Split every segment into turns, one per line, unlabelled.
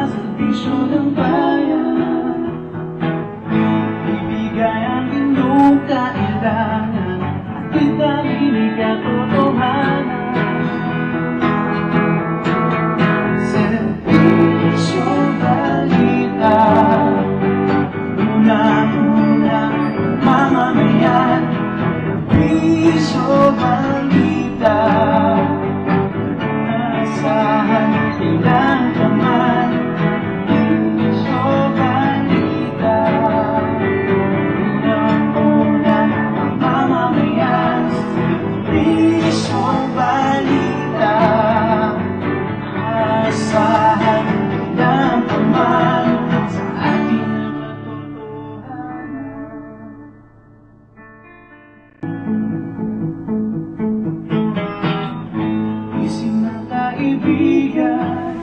serbisyo ng bayan. Ibigay ang inyong kailangan at itaminig ang totohanan. Serbisyo balita, unang-unang mamamayan. Serbisyo balita, asahan kailan ka man. Serbisyo balita, unang-unang mamamayan. Serbisyo balita, asahan kailan ka man sa ating mga totohanan. Isip ng kaibigan.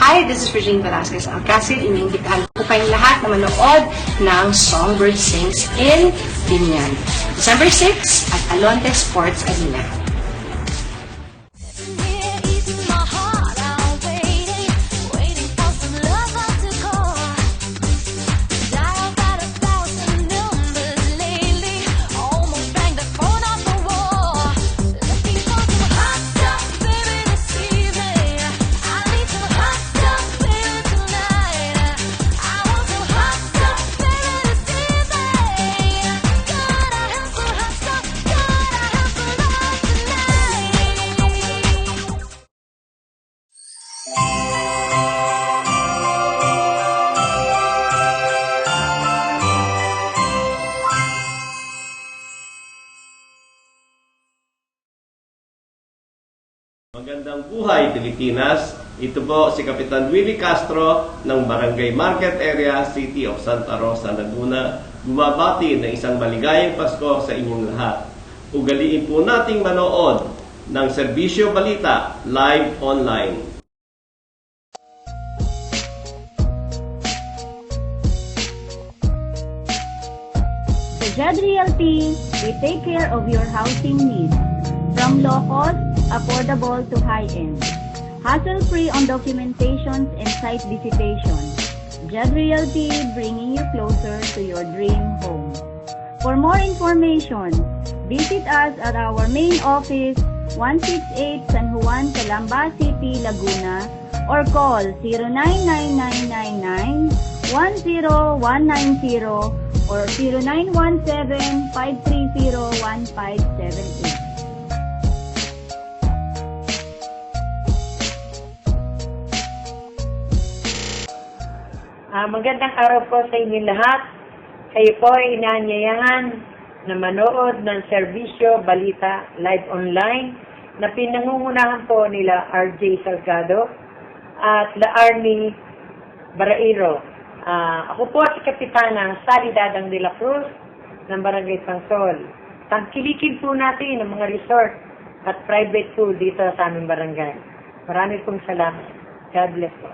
Hi, this is Regine Velasquez Alcacid. Iniimbitahan ko kayong lahat na manood ng Songbird Sings in Binyan. December 6 at Alonte Sports Arena.
Magandang buhay, Pilipinas! Ito po si Kapitan Willie Castro ng Barangay Market Area, City of Santa Rosa, Laguna. Bumabati ng isang maligayang Pasko sa inyong lahat. Ugaliin po nating manood ng Serbisyo Balita live online.
Sa Jed Realty, we take care of your housing needs. From low cost, affordable to high-end. Hassle-free on documentations and site visitation. Jed Realty, bringing you closer to your dream home. For more information, visit us at our main office, 168 San Juan, Calamba City, Laguna, or call 099999-10190 or 0917-530-1578.
Magandang araw po sa inyo lahat. Kayo po ay inaanyayahan na manood ng Serbisyo Balita live online na pinangungunahan po nila RJ Salgado at La Army Barairo. Ako po si Kapitana Sally Dadang de la Cruz ng Barangay Tangsol. Tangkilikin po natin ang mga resort at private pool dito sa aming barangay. Marami pong salamat. God bless po.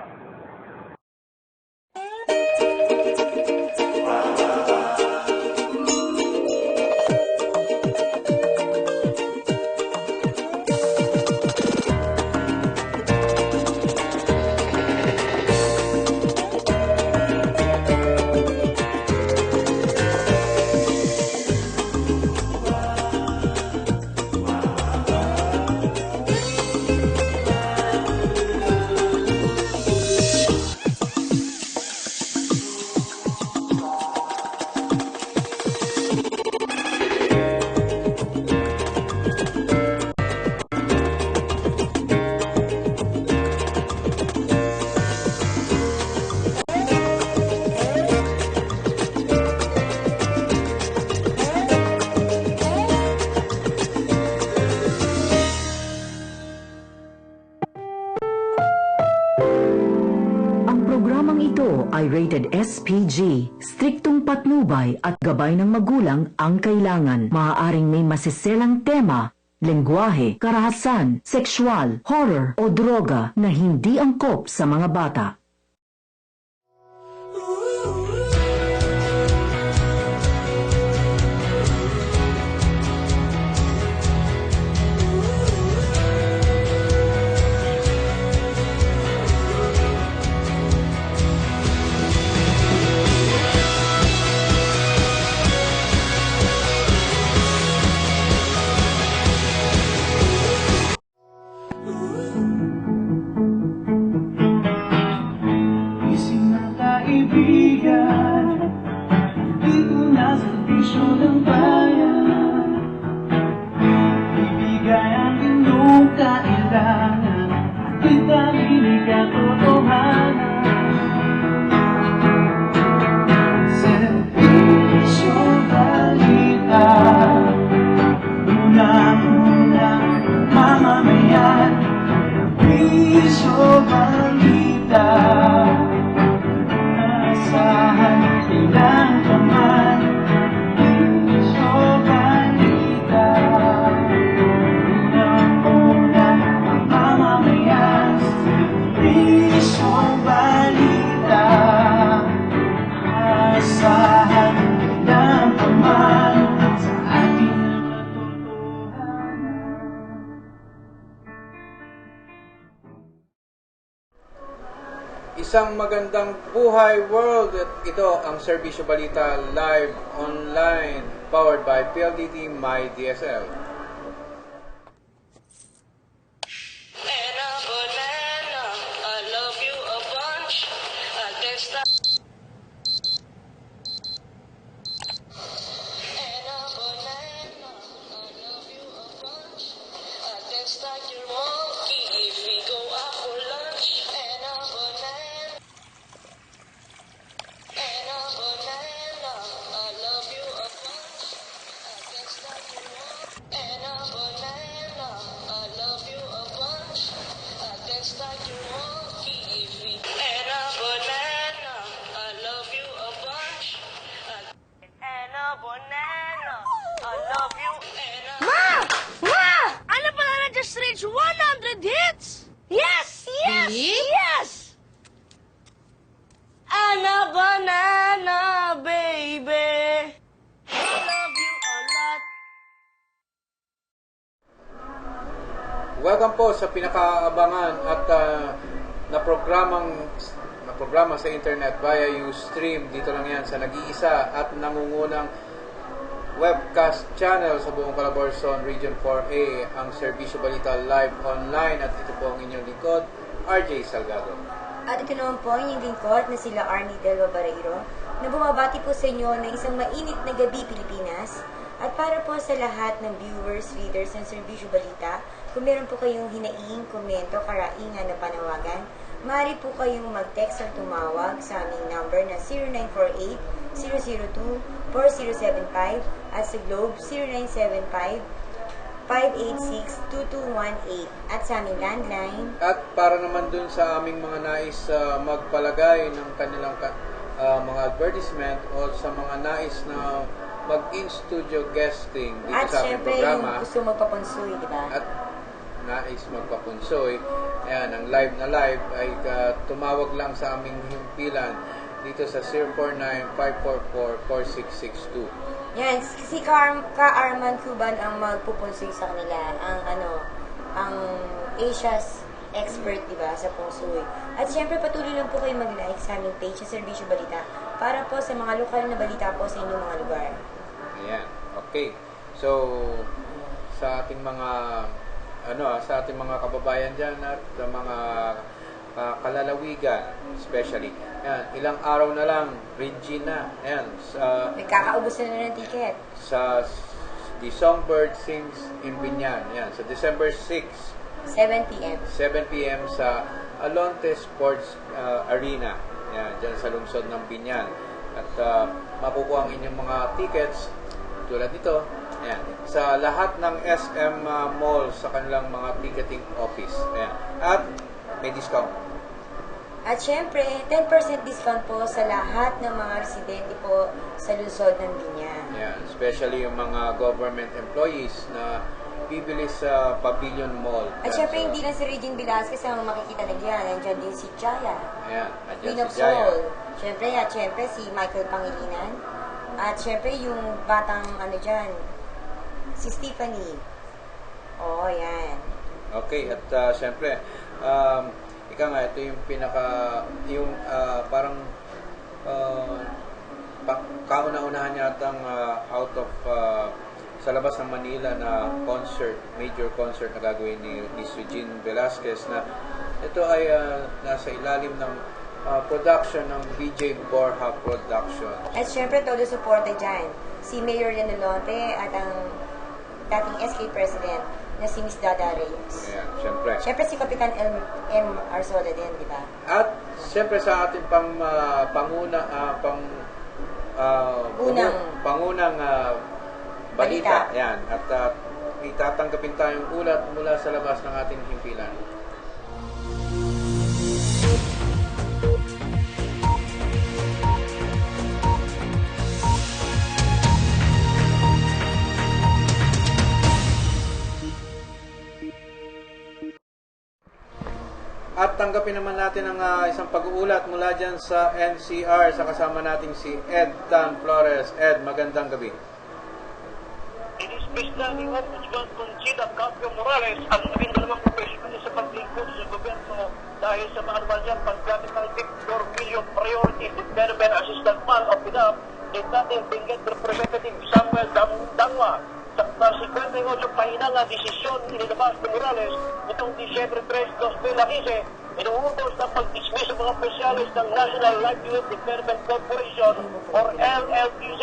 ay rated SPG. Striktong patnubay at gabay ng magulang ang kailangan. Maaaring may masiselang tema, lengguwahe, karahasan, sexual, horror o droga na hindi angkop sa mga bata.
kaibigan, dito na sa bisyo ng bayan. Ibigay ang inyong kailangan, at italinig ang totohanan. Serbisyo balita, unang-unang mamamayan. Serbisyo balita, asahan kailan ka man. Serbisyo balita, unang-unang mamamayan. Serbisyo balita, asahan kailan ka man sa ating mga totohanan.
Isang magandang buhay world at ito ang Serbisyo Balita live online powered by PLDT My DSL.
Banana, banana, I love you a bunch. I can't stop. Banana, banana, I love you a bunch. I can't stop your monkey if we go out for lunch. Banana, banana, banana, banana, I love you a bunch. I can't stop your monkey. Banana, banana, I love you a bunch. I can't stop your monkey if we. Banana, banana, I love you a bunch. Banana, banana, I love you. Ma! Ma! Ano pala na just reached 100 hits? Yes! Yes! Yes! Anna banana, baby. I love you a lot.
Welcome po sa pinakaabangan at naprograma sa internet via Ustream. Dito lang yan sa nag-iisa at nangungunang webcast channel sa buong Calabarzon Region 4A, ang Serbisyo Balita live online. At ito po ang inyong lingkod, RJ Salgado.
At ito naman po ang inyong lingkod na sila Arnie Delva Barreiro na bumabati po sa inyo ng isang mainit na gabi Pilipinas. At para po sa lahat ng viewers, readers ng Serbisyo Balita, kung meron po kayong hinaing, komento, karaingan na panawagan, maaari po kayong mag-text or tumawag sa aming number na 0948-002-4075 at sa Globe 0975-586-2218 at sa aming landline.
At para naman dun sa aming mga nais magpalagay ng kanilang mga advertisement o sa mga nais na mag-in-studio guesting dito
At
sa aming
syempre,
programa.
yung gusto magpapunsoy, di ba?
At nais magpapunsoy, ayan, ang live na live ay tumawag lang sa aming himpilan dito sa 049-544-4662.
Yan, si Ka-Arman Cuban ang magpupunsoy sa kanila, ang Asia's expert, di ba, sa pungsoy. At syempre, patuloy lang po kayo mag-like sa aming page sa Serbisyo Balita para po sa mga lokal na balita po sa inyong mga lugar.
Ayan, okay. So, sa ating mga sa ating mga kababayan dyan at mga kalalawigan, especially. Ayan, ilang araw na lang, Regina. Ayan,
Nagkakaubos na ng ticket.
sa The Songbird Sings in Binyan. Ayan, sa December 6,
7 p.m.
7 p.m. sa Alonte Sports Arena. Ayan, dyan sa lungsod ng Binyan. At makukuha ang inyong mga tickets tulad dito. Ayan, sa lahat ng SM Mall sa kanilang mga ticketing office. Ayan. At may discount.
At syempre, 10% discount po sa lahat ng mga residente po sa lungsod ng Binyan.
Ayan, especially yung mga government employees na bibili sa Pavilion Mall.
At syempre, hindi lang si Regine Velasquez ang makikita na diyan. Nandiyan din si Jaya.
Ayan,
Queen
andyan
of
si Jaya.
Soul. Syempre si Michael Pangilinan. At syempre yung batang dyan, si Stephanie. Oo, yan.
Okay, at syempre, ika nga, ito yung parang kauna-unahan yatang out of sa labas ng Manila na major concert na gagawin ni Regine Velasquez, na ito ay nasa ilalim ng production ng BJ Borja Production.
At syempre, todo suporta dyan. Si Mayor Len Alonte at ang dating SK President na si Miss Dada Reyes.
Ayan, syempre.
Syempre si Kapitan M. Arzola din, di ba?
At syempre sa ating pangunang balita. Yan. At itatanggapin tayong ulat mula sa labas ng ating himpilan. At tanggapin naman natin ang isang pag-uulat mula dyan sa NCR sa kasama nating si Ed Dan Flores. Ed, magandang gabi.
Inisbis na ni Ombudsman Conchita Capio Morales ang 12 profesional sa paglingkod sa gobyerno dahil sa mga naman niyang paggamit ng Victor Million Priority Development Assistance Fund o PDAP ni dating Benguet Representative Samuel Dangwa sa 58 pahinang na desisyon inilabas ni Morales itong Disyembre 3, 2015 inuutos ng pag-dismiss sa mga opisyalis ng National Livelihood Development Corporation or LLDC,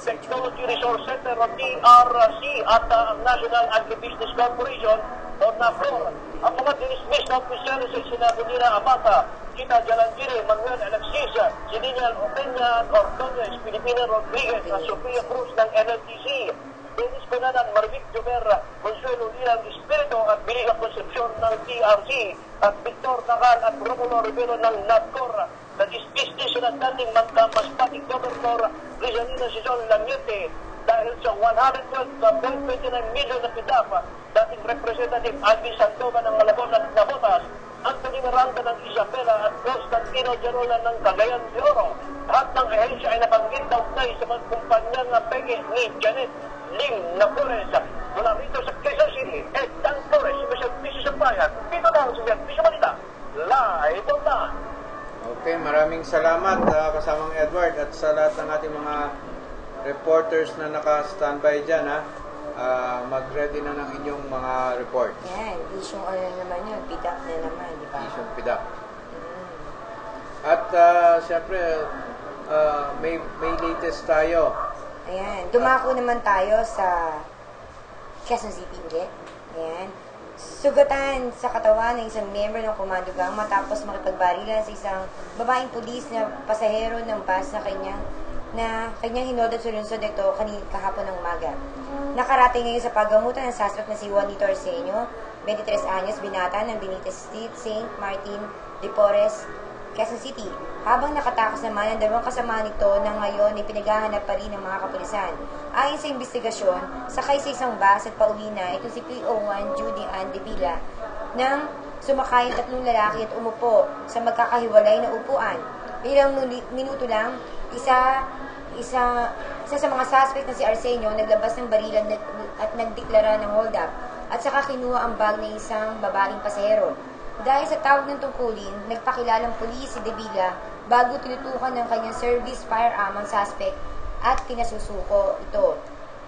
Technology Resource Center o TRC at ang National Agribusiness Corporation o NACOR. Ang mga dismiss na opisyalis ay sina Bonira Abata, Kita Jalangiri, Manuel Alexis, Sidinial Opeña, Ordonez, Pilipina Rodriguez, at Sofia Cruz ng LLDC. Dennis Benanan, Marvic Jomer, Consuelo Liang Espiritu at Biliga Concepcion ng TRC at Victor Nagal at Romulo Rivero ng NACOR na dispistis ng dating Masbate Governor Rizalina Sison Lamute dahil sa 112.29 million na PDAP dating Representative Alvin Sandoval ng Malabon at Nabotas, Anthony Miranda ng Isabela at Constantino Jarola ng Cagayan de Oro. Lahat ng ahensya ay nabanggit daw sa mga kumpanyang peke ni Janet Lim Napores mula rito sa Quezon City. Ed Dan Flores, Special Business sa Bayan. Dito na sa Business Balita. Live on na.
Okay, maraming salamat kasamang Edward at sa lahat ng ating mga reporters na naka-standby dyan. Mag-ready na ng inyong mga report.
Yan, isyong ano naman yun, PDAP na naman, di ba?
Isyong PDAP. At siyempre, may latest tayo.
Ayan, dumako naman tayo sa Quezon City ulit. Ayan. Sugatan sa katawan ng isang member ng Komando Gang matapos makipagbarilan sa isang babaeng pulis na pasahero ng bus na kanyang hinodot sa lungsod nito kahapon ng umaga. Nakarating ngayon sa paggamutan ng suspect na si Juanito Arsenio, 23 anyos, binata ng Benitez Street, St. Martin de Porres, Quezon City. Habang nakatakas naman ang dalawang kasama nito na ngayon ay pinaghahanap pa rin ng mga kapulisan. Ayon sa investigasyon, sakay sa isang bus at pauwi na ito si PO1 Judy Ann De Villa nang sumakay ang 3 lalaki at umupo sa magkakahiwalay na upuan. Ilang minuto lang, isa sa mga suspect na si Arsenio naglabas ng barilan at nagdeklara ng hold up at saka kinuha ang bag ng isang babaeng pasahero. Dahil sa tawag ng tungkulin, nagpakilalang pulis si De Villa bago tinutukan ng kanyang service firearm ang suspect at pinasusuko ito.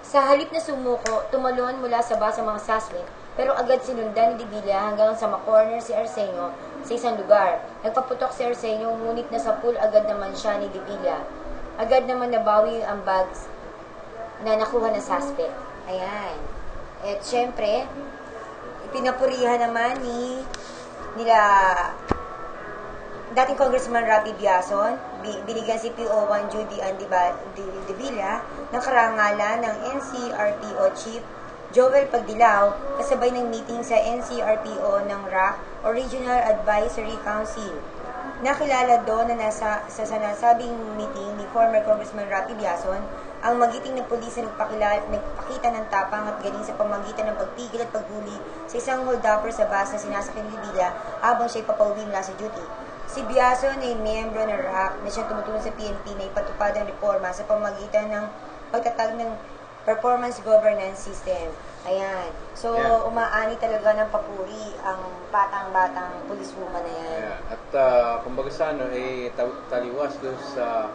Sa halip na sumuko, tumalon mula sa bus ang mga suspect pero agad sinundan ni De Villa hanggang sa makorner si Arsenio sa isang lugar. Nagpaputok si Arsenio ngunit nasa pool agad naman siya ni De Villa. Agad naman nabawi ang bags na nakuha ng suspect. Ayan. At syempre, pinapurihan naman nila dating Congressman Rapi Biason, binigyan si PO1 Judy Ann De Villa ng karangalan ng NCRPO Chief Joel Pagdilaw kasabay ng meeting sa NCRPO ng RAC o Regional Advisory Council. Nakilala doon na sa nasabing meeting ni former Congressman Rapi Biason ang magiting na pulis na nagpakita ng tapang at galing sa pamagitan ng pagpigil at paghuli sa isang hold-upper sa bus na sinasakyan ni Villa habang siya'y papauwi mula sa duty. Si Biason ay miyembro ng RAC na siyang tumutulong sa PNP na ipatupad ang reforma sa pamagitan ng pagtatag ng performance governance system. Ayan. So, umaani talaga ng papuri ang batang-batang policewoman na yan.
Ayan. At kumbaga sa taliwas doon sa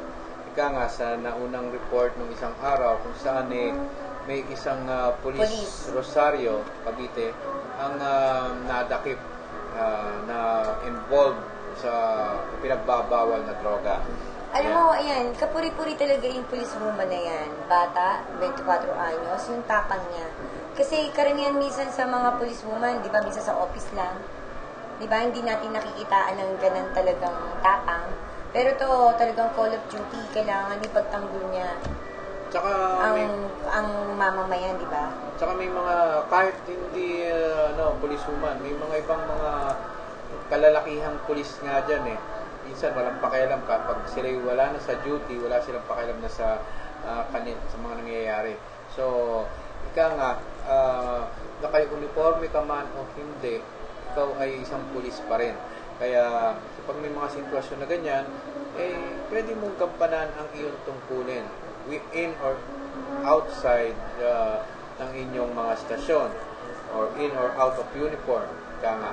sa naunang report ng isang araw kung saan may isang police Rosario, Cavite ang nadakip na involved sa pinagbabawal na droga.
Alam mo, ayan, kapuri-puri talaga yung policewoman na yan. Bata, 24 anyos, yung tapang niya. Kasi karamihan minsan sa mga policewoman, di ba, minsan sa office lang, di ba, hindi natin nakikitaan ng ganun talagang tapang. Pero to talagang call of duty, kailangan ipagtanggol niya
Tsaka
ang mamamayan, di ba?
Tsaka may mga, kahit hindi policewoman, may mga ibang mga kalalakihang police nga dyan eh. Minsan walang pakialam kapag sila wala na sa duty, wala silang pakialam na sa sa mga nangyayari. So, ika nga, naka-uniforme ka man o hindi, ikaw ay isang police pa rin. Kaya, kapag may mga sitwasyon na ganyan, pwede mong gampanan ang iyong tungkulin within or outside ng inyong mga stasyon or in or out of uniform. Kaya nga,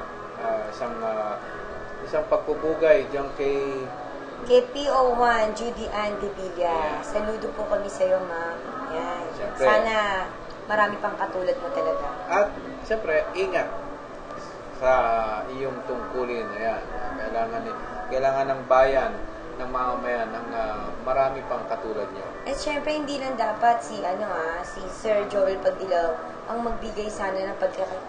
isang pagpupugay diyan kay
PO1, Judy Ann de Villa. Saludo po kami sa iyo, ma'am. Yan.
Siyempre.
Sana marami pang katulad mo talaga.
At siyempre, ingat sa iyong tungkulin. Ayan. Kailangan ng bayan, ng mamamayan, ng marami pang katulad niyo.
At syempre, hindi lang dapat si Sir Joel Pagdilaw ang magbigay sana ng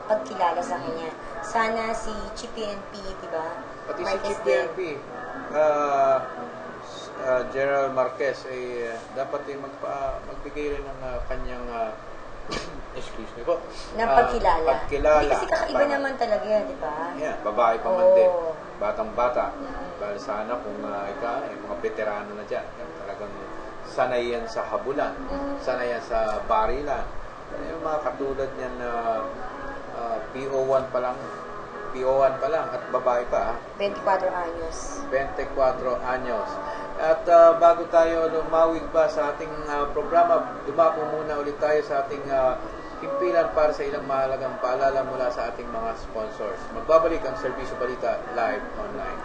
pagkilala sa kanya. Sana si Chief PNP, di ba?
Pati si
Marquez
Chief
din.
PNP, General Marquez, dapat magbigay rin ng kanyang excuse me po.
Ng pagkilala.
Pagkilala.
Kasi kakaiba naman talaga yan, di ba?
Yeah, babae pa man
Oo.
din. Batang-bata. Dahil sana kung mga veterano na dyan, yan, talagang sanay yan sa habulan, sanay yan sa barilan. Yung mga katulad niyan na PO1 pa lang at babae pa.
24 anyos.
24 anyos. At bago tayo lumawig pa sa ating programa, dumako muna ulit tayo sa ating himpilan para sa ilang mahalagang paalala mula sa ating mga sponsors. Magbabalik ang Serbisyo Balita live online.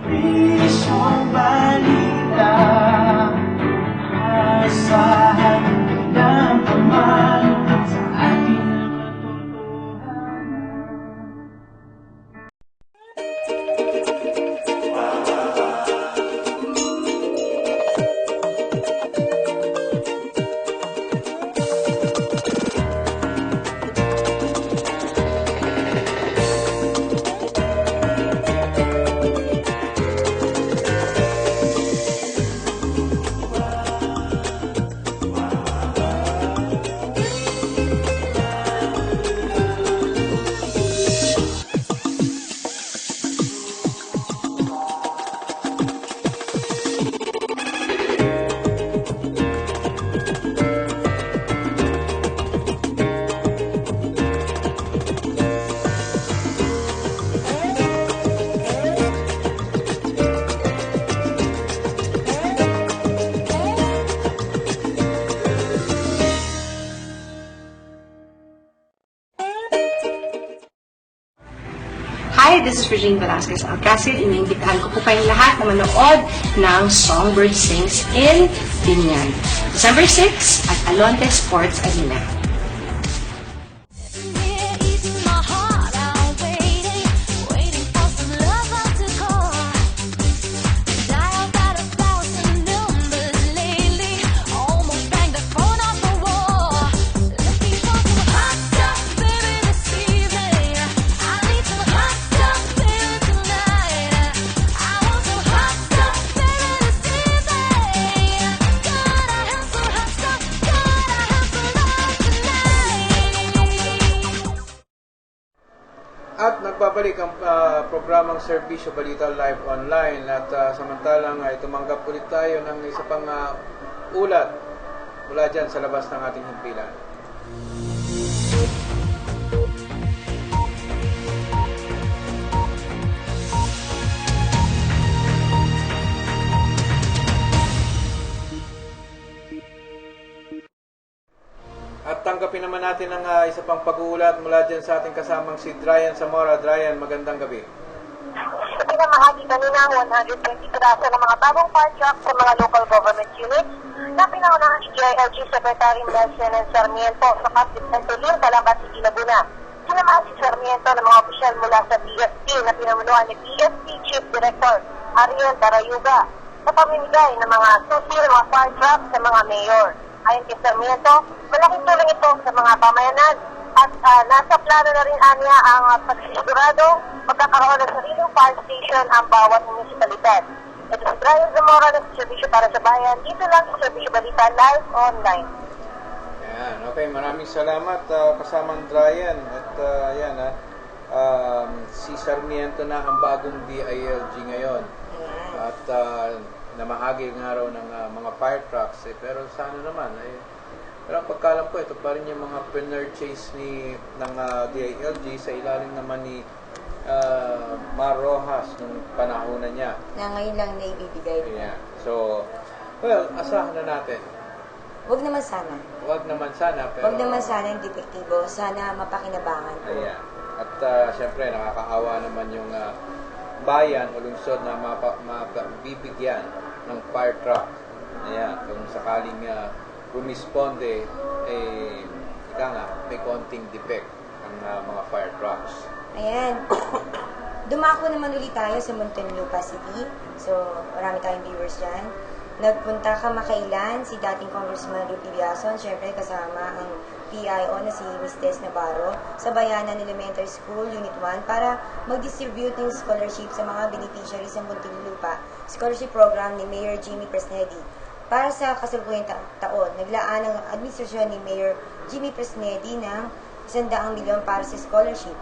Serbisyong Balita, asahan ng pamalat sa ating katotohanan.
Hi, this is Regine Velasquez Alcacid. Iniimbitahan ko po kayong lahat na manood ng Songbird Sings in Binyan. December 6 at Alonte Sports Arena.
At nagbabalik ang programang Serbisyo Balita Live Online at samantalang ay tumanggap ulit tayo ng isa pang ulat mula dyan sa labas ng ating himpilan. At tanggapin naman natin ang isa pang pag-uulat mula dyan sa ating kasamang si Dryan Zamora. Dryan, magandang gabi.
Pinamahagi kanina 120 piraso ng mga bagong contract sa mga local government units na pinaunahan ni DILG Secretary Melcianen Sarmiento sa Kapit Tulin, Calamba City, Laguna. Sinamahan si Sarmiento ng mga opisyal mula sa PSP na pinamunuan ni PSP Chief Director
Ariel Darayuga sa pamimigay ng mga susil, mga fire truck sa mga mayor. Ayon kay Sarmiento, malaking tulong ito sa mga pamayanan at nasa plano na rin anya ang pagsisigurado magkakaroon ng sariling fire station ang bawat munisipalidad. Ito si Brian Zamora ng Serbisyo para sa Bayan. Dito lang sa Serbisyo Balita Live Online.
Ayan, okay, maraming salamat kasama ang Brian. At si Sarmiento na ang bagong DILG ngayon. At namahagi nga raw ng mga fire trucks. Pero sana naman, pero ang pagkalam ko, ito pa rin yung mga purchase ng DILG sa ilalim naman ni Mar Rojas nung panahon na niya.
Na ngayon lang na ibibigay.
Yeah. So, well, asahan na natin.
Huwag naman sana.
Huwag naman sana, pero...
Huwag naman sana yung depektibo. Sana mapakinabangan po.
Ayan. At siyempre, nakakaawa naman yung bayan o lungsod na mabibigyan ng fire truck. Ayan. Kung sakaling rumisponde, may konting defect ang mga fire trucks.
Ayan. Dumako naman ulit tayo sa Muntinlupa City. So, marami tayong viewers dyan. Nagpunta kamakailan si dating Congressman Rupi Biason, syempre kasama ang PIO na si Ms. Tess Navarro sa Bayanan Elementary School, Unit 1 para mag-distribute ng scholarship sa mga beneficiaries ng Muntinlupa Scholarship Program ni Mayor Jimmy Presnedi. Para sa kasalukuyang taon, naglaan ang administrasyon ni Mayor Jimmy Presnedi ng 100 milyon para sa scholarship.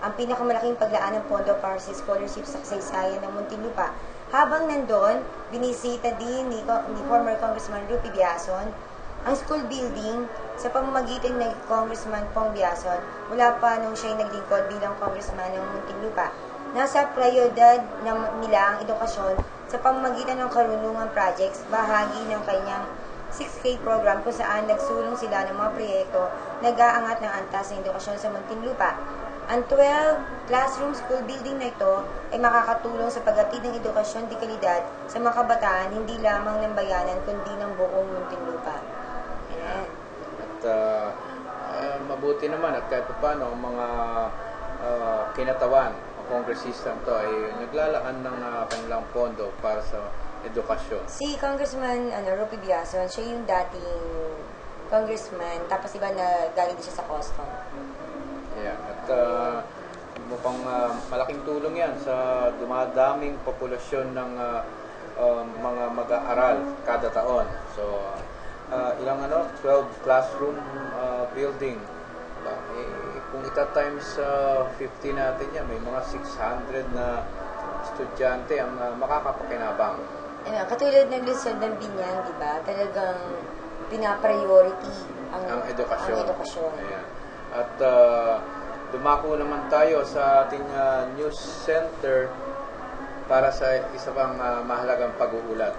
Ang pinakamalaking paglaan ng pondo para sa scholarship sa kasaysayan ng Muntinlupa. Habang nandun, binisita din ni former Congressman Rupi Biason ang school building sa pamamagitan ng Congressman Pong Biason mula pa nung siya'y naglingkod bilang Congressman ng Muntinlupa. Nasa prioridad nila ang edukasyon sa pamamagitan ng karunungan projects, bahagi ng kanyang 6K program kung saan nagsulong sila ng mga proyekto nag-aangat ng antas ng edukasyon sa Muntinlupa. Ang 12 classroom school building na ito ay makakatulong sa paghatid ng edukasyon di kalidad sa mga kabataan, hindi lamang ng bayanan kundi ng buong Muntinlupa. Ayan.
At mabuti naman at kahit paano ang mga kinatawan o kongresistang to ay naglalaan ng kanilang pondo para sa edukasyon.
Si Congressman Rupi Biason, siya yung dating congressman, tapos iba na galing din siya sa custom.
Yeah. At mukhang malaking tulong yan sa dumadaming populasyon ng mga mag-aaral kada taon. So, ilang 12 classroom building. Kung ita-times 50 natin yan, may mga 600 na estudyante ang makakapakinabang.
Katulad ng Luzon ng Binyan, di ba? Talagang pinapriority ang edukasyon.
Ayan. At dumako naman tayo sa ating news center para sa isa pang mahalagang pag-uulat.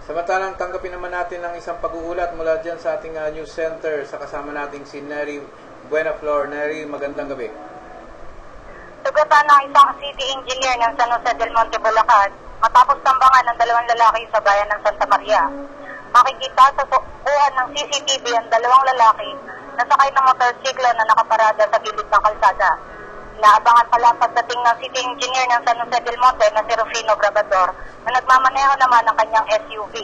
Samantalang tanggapin naman natin ang isang pag-uulat mula dyan sa ating news center sa kasama nating si Neri Buenaflor. Neri, magandang gabi.
Sugatan ng isang city engineer ng San Jose del Monte, Bulacan matapos tambangan ng 2 lalaki sa bayan ng Santa Maria. Makikita sa kuhan ng CCTV ang 2 lalaki na sakay ng motorsiklo na nakaparada sa gilid ng kalsada. Inaabangan pala ang pagdating ng city engineer ng San Jose del Monte na si Rufino Grabador na nagmamaneho naman ng kanyang SUV.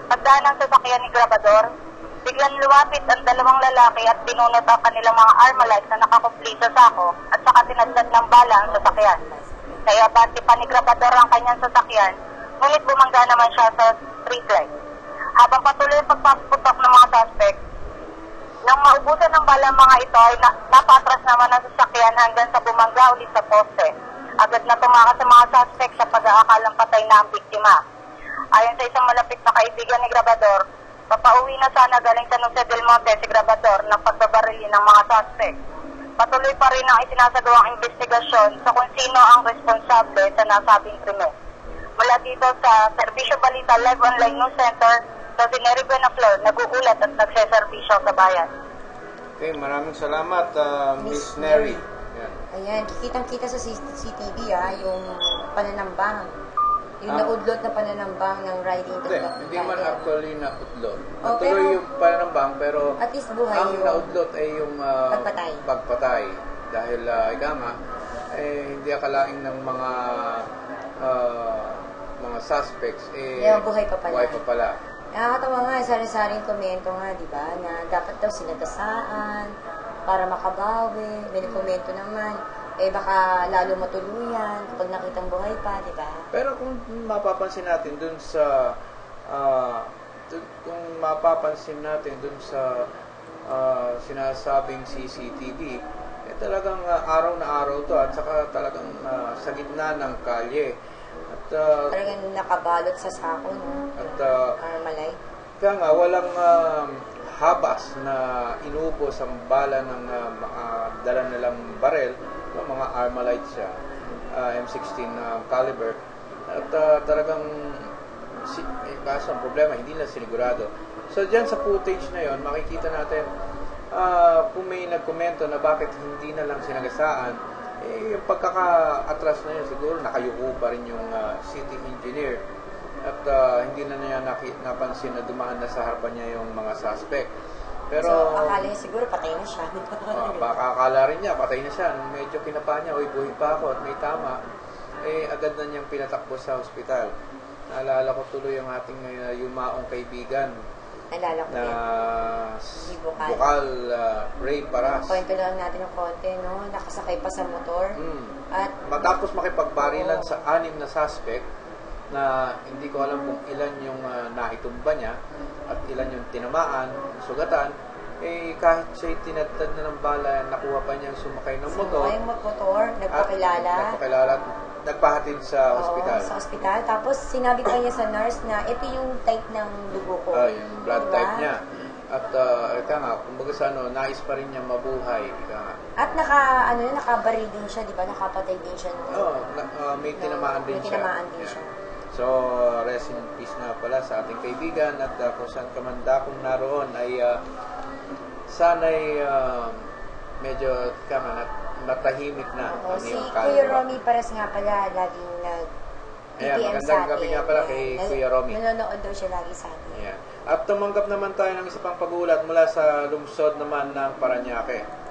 Pagdaan ng sasakyan ni Grabador, biglang lumapit ang 2 lalaki at binunot ang kanilang mga Armalite na nakakupli sa sako at saka tinadtad ng bala ang sasakyan. Kaya bati pa ni Grabador ang kanyang sasakyan, ngunit bumangga naman siya sa street light. Habang patuloy ang pagpaputok ng mga suspect, nang maubusan ng bala ang mga ito ay napatras naman ang sasakyan hanggang sa bumangga ulit sa poste. Agad na tumakas sa mga suspect sa pag-aakalang patay na ang biktima. Ayon sa isang malapit na kaibigan ni Grabador, papauwi na sana galing San Jose del Monte si Grabador ng pagbabarili ng mga suspect. Patuloy pa rin ang isinasagawang investigasyon sa kung sino ang responsable sa nasabing krimen. Mula dito sa Serbisyo Balita Live Online News Center, sa si Neri Buenaflor, nag-uulat at nagseservisyo sa bayan.
Okay, maraming salamat, Miss Neri.
Ayan, kikitang-kita sa CCTV yung pananambang. Yung naudlot na pananambang ng riding to
Hindi man actually naudlot.
Oh,
Natuloy
pero-
yung pananambang, pero
At least buhay
ang
yun.
naudlot ay yung
Pagpatay.
Dahil ika nga, hindi akalaing ng mga suspects,
Buhay pa pala.
Buhay pa pala.
Nakakatawa nga, sari-saring komento nga, di ba, na dapat daw sinagasaan para makabawi. May komento naman, baka lalo matuluyan kapag nakitang buhay pa, di ba?
Pero kung mapapansin natin dun sa sinasabing CCTV, talagang araw na araw to, at saka talagang sa gitna ng kalye. At
Talagang nakabalot sa sako, no?
At
Armalite.
kaya nga walang habas na inubos ang bala ng mga dala nilang barel, mga Armalite siya, M16 caliber. At talagang kaso ang problema, hindi na sinigurado. So dyan sa footage na yon, makikita natin kung may nagkomento na bakit hindi na lang sinagasaan, yung pagkaka-atras na yun, siguro nakayuko pa rin yung city engineer. At hindi na niya napansin na dumaan na sa harapan niya yung mga suspect. Pero,
So, akala niya siguro patay na siya.
baka akala rin niya, patay na siya. Nung medyo kinapa niya, buhay pa ako at may tama, agad na niyang pinatakbo sa ospital. Naalala ko tuloy ang ating yumaong kaibigan
Naalala ko
na
Si
Bukal Ray Paras.
Kwento lang natin ng konti, no? Nakasakay pa sa motor. At
Matapos makipagbarilan sa 6 na suspect, na hindi ko alam kung ilan yung naitumba niya at ilan yung tinamaan, sugatan, kahit siya'y tinatad na ng bala, nakuha pa niyang sumakay ng motor.
Sumakay ng motor, nagpakilala.
Nagpakilala, nagpahatid sa ospital.
Sa ospital. Tapos sinabi pa niya sa nurse na ito yung type ng dugo ko.
Yung blood type niya. At ika nga, kumbaga sa nais pa rin niya mabuhay. Ika nga.
At nakabaril din siya, di ba? Nakapatay din siya.
May tinamaan din siya. So, rest in peace na pala sa ating kaibigan, at kung saan ka man dakong naroon ay sana'y medyo matahimik na.
Si Kuya Romy Paras nga pala laging nag-PPM sa atin.
Gabi nga pala kay Kuya Romy.
Nanonood daw siya lagi sa atin.
Yeah. At tumanggap naman tayo ng isa pang pag-uulat mula sa lungsod naman ng Parañaque.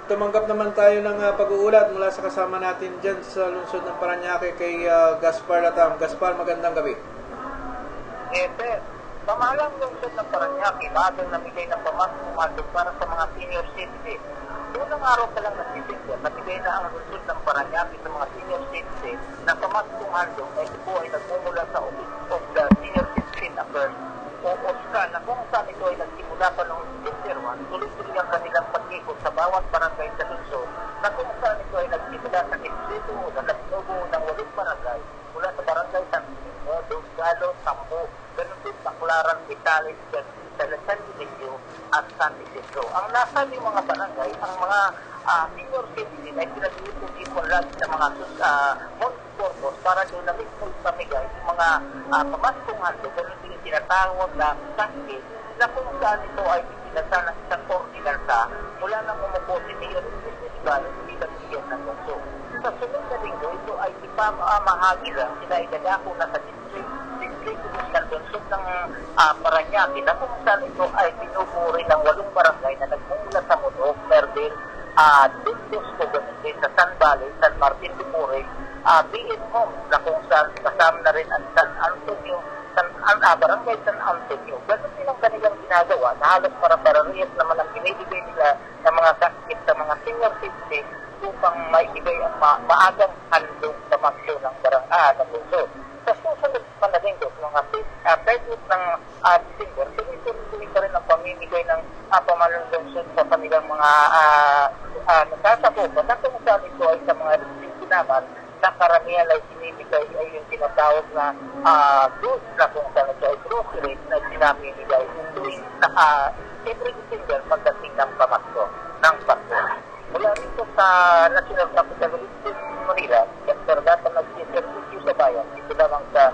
Tumanggap naman tayo ng pag-uulat mula sa kasama natin dyan sa lungsod ng Parañaque kay Gaspar Latam. Gaspar, magandang gabi.
Sir, pamahalang lungsod ng Parañaque, bagang namigay ng pamasumadog para sa mga senior citizens. Unang araw pa lang nagsisigyan, namigay na ang lungsod ng Parañaque sa mga senior citizens na pamasumadog na ito po ay nagmumula sa Office of the Senior Citizen Affairs o OSCA, na kung saan ito ay nagsimula pa noong December 1, tuloy-tuloy ang kanilang pag-ikot sa bawat barangay sa lungsod, na kung saan ito ay nagsimula sa Distrito na nagtubo ng 8 barangay mula sa barangay San Domingo, Dosgalo, Sambo, ganun din Baclaran, Vitales, San Isidro at San Isidro. Ang nasa yung mga barangay, ang mga senior citizen ay pinag-iipon lagi sa mga multi-purpose para doon na mismo ipamigay yung mga pamaskong hando, ganun din tinatawag na sakit, na kung saan ito ay pinasa ng isang ordinansa mula nang umupo si Mayor Municipal bilang siya ng lungsod. Sa sunod na linggo, ito ay ipamahagi lang sila idadako na sa distrito ng lungsod ng Parañaque, na kung saan ito ay pinupuri ng 8 barangay na nagmumula sa Munok, Merdel, Dulces ko din sa San Valley, San Martin de Porres, BN Homes, na kung saan kasama na rin ang San Antonio, barangay San Antonio. Ganun din ang kanilang ginagawa na halos para-parariyas naman ang binibigay nila ng mga sakit sa mga senior citizens upang maibigay ang maagang handong sa maksyon ng ng lungsod. Sa susunod pa na din mga 30 ng December, tuloy-tuloy pa rin ang pamimigay ng pamahalang lungsod sa kanilang mga nasasakupan, na kung saan ito ay sa mga distrito naman na karamihan ay sinibigay ay yung tinatawag na goods, na kung saan ito ay groceries na sinamimigay tuwing every December pagdating ng pamasko, ng Pasko. Mula rito sa National Capital Region, Manila, Dr. Gata nagsiservisyo sa bayan, dito lamang sa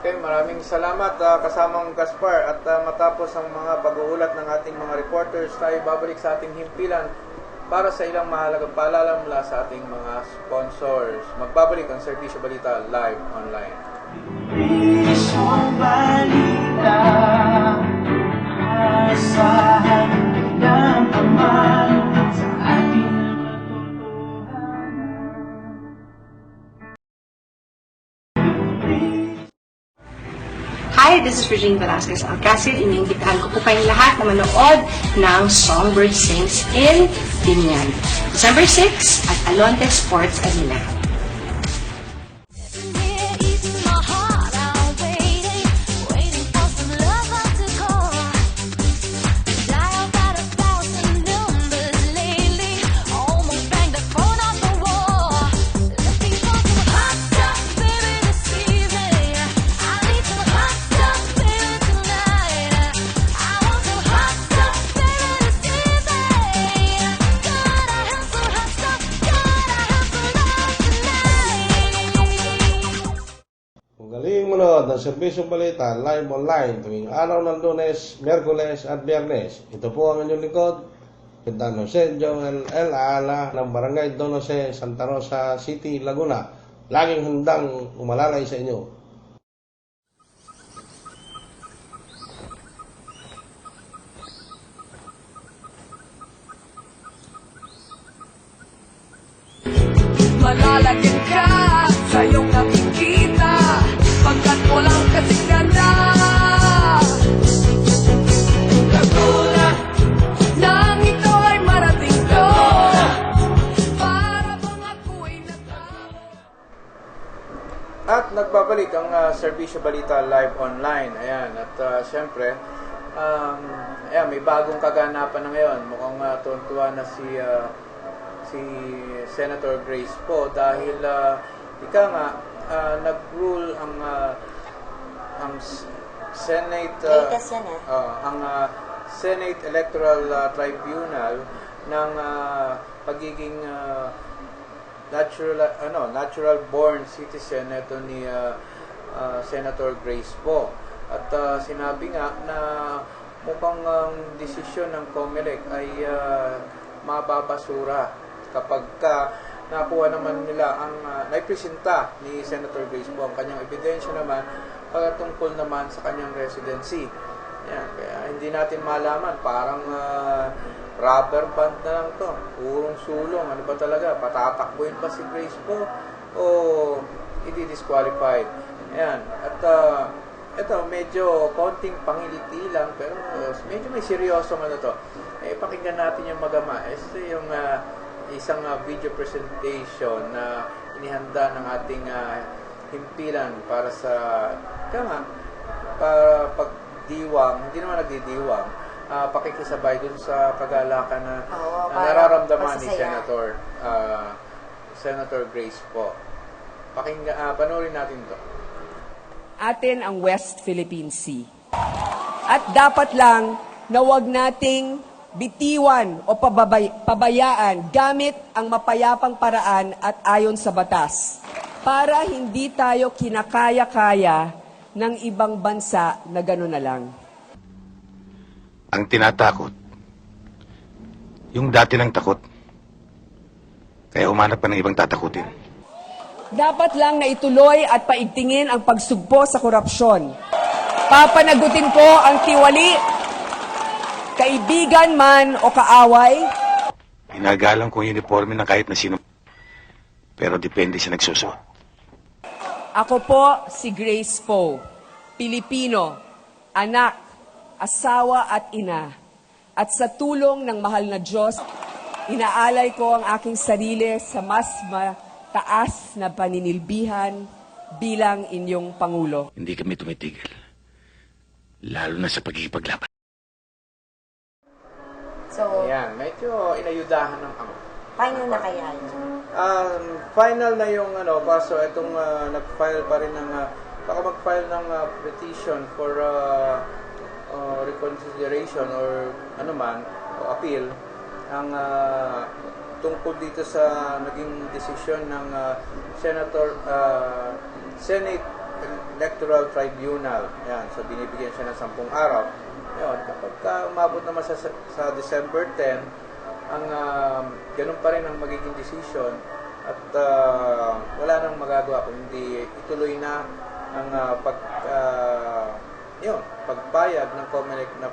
Okay, maraming salamat kasamang Gaspar at matapos ang mga pag-uulat ng ating mga reporters, tayo babalik sa ating himpilan para sa ilang mahalagang paalala mula sa ating mga sponsors. Magbabalik ang Serbisyo Balita live online.
Serbisyong Balita, asahan ng paman sa ating
Hi, this is Regine Velasquez Alcacid. Iniimbitahan ko po kayong lahat na manood ng Songbird Sings in Binyan. December 6 at Alonte Sports Arena.
Galing manood ng Serbisyong Balita live online tuwing araw ng Lunes, Miyerkules at Biyernes. Ito po ang inyong lingkod, Kapitan Jose Joel L. Aala ng Barangay Don Jose, Santa Rosa City, Laguna. Laging handang umalalay sa inyo.
Malalagyan ka sa iyong nakikita pagkat walang kasing ganda. Laguna nang ito ay marating ko para bang ako'y natalo.
At nagbabalik ang Serbisyo Balita live online. Ayan, at syempre, ayan, may bagong kaganapan na ngayon. Mukhang tuwan-tuwa na si Senator Grace Poe dahil ika nga nag-rule ang Senate ang Senate Electoral Tribunal ng pagiging natural born citizen nito ni Senator Grace Poe. At sinabi nga na mukhang ang desisyon ng COMELEC ay mababasura kapag nakuha naman nila ang naipresenta ni Senator Grace Poe ang kanyang ebidensya naman pagtungkol naman sa kanyang residency. Yan, kaya hindi natin malaman, parang rubber band na lang to, purong sulong. Ano ba talaga, patatakbuhin pa si Grace Poe o i-disqualified? Yan, at ito medyo konting pangiliti lang pero medyo may seryosong ano to. Pakinggan natin yung magama. Ito yung isang video presentation na inihanda ng ating himpilan para sa para pagdiwang, hindi naman nagdidiwang, pakikisabay dun sa kagalakan na nararamdaman ni Senator Grace Poe. Panoorin natin to.
Atin ang West Philippine Sea. At dapat lang na wag nating bitiwan o pabayaan gamit ang mapayapang paraan at ayon sa batas para hindi tayo kinakaya-kaya ng ibang bansa na gano'n na lang.
Ang tinatakot, yung dati ng takot, kaya umanap pa ng ibang tatakutin.
Dapat lang na ituloy at paigtingin ang pagsugpo sa korupsyon. Papanagutin ko ang tiwali, kaibigan man o kaaway.
Ginagalang ko yung uniforme ng kahit na sino, pero depende sa nagsusuot.
Ako po si Grace Poe, Pilipino, anak, asawa at ina. At sa tulong ng mahal na Diyos, inaalay ko ang aking sarili sa mas mataas na paninilbihan bilang inyong Pangulo.
Hindi kami tumitigil, lalo na sa pagkikipaglaban.
So,
ayan, medyo inayudahan ng ama.
final na kaya yun?
Final na yung kaso itong nag-file pa rin ng baka mag-file ng petition for reconsideration or ano man o appeal ang tungkol dito sa naging desisyon ng Senate Electoral Tribunal. Yan, so binibigyan siya ng 10 araw. Yun, kapag umabot naman sa December 10, ang ganun pa rin ang magiging decision at wala nang magagawa kung hindi ituloy na ang pagpayag ng COMELEC na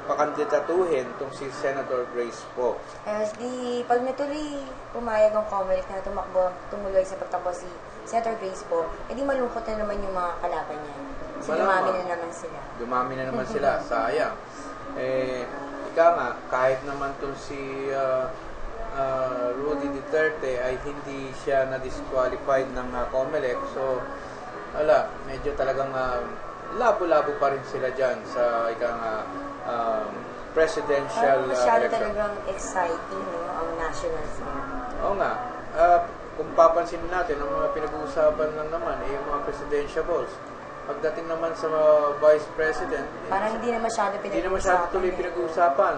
pakandidatuhin itong si Senator Grace Poe.
Pag natuloy pumayag ang COMELEC na tumuloy sa pagtakbo si Senator Grace Poe, edi malungkot na naman yung mga kalaban niya. Dumami na naman sila. Dumami na naman sila,
sayang. Ika nga, kahit naman itong si Rudy Duterte ay hindi siya na-disqualified ng COMELEC. So, medyo talagang labo-labo pa rin sila dyan sa presidential
masyado
election.
talagang exciting, no, ang nationals niya.
Oo nga. Kung papansin natin, ang mga pinag-uusapan lang naman ay yung mga presidentiables. Pagdating naman sa vice president,
parang hindi na masyado pinag-uusapan.
Hindi na masyado tuloy pinag-uusapan.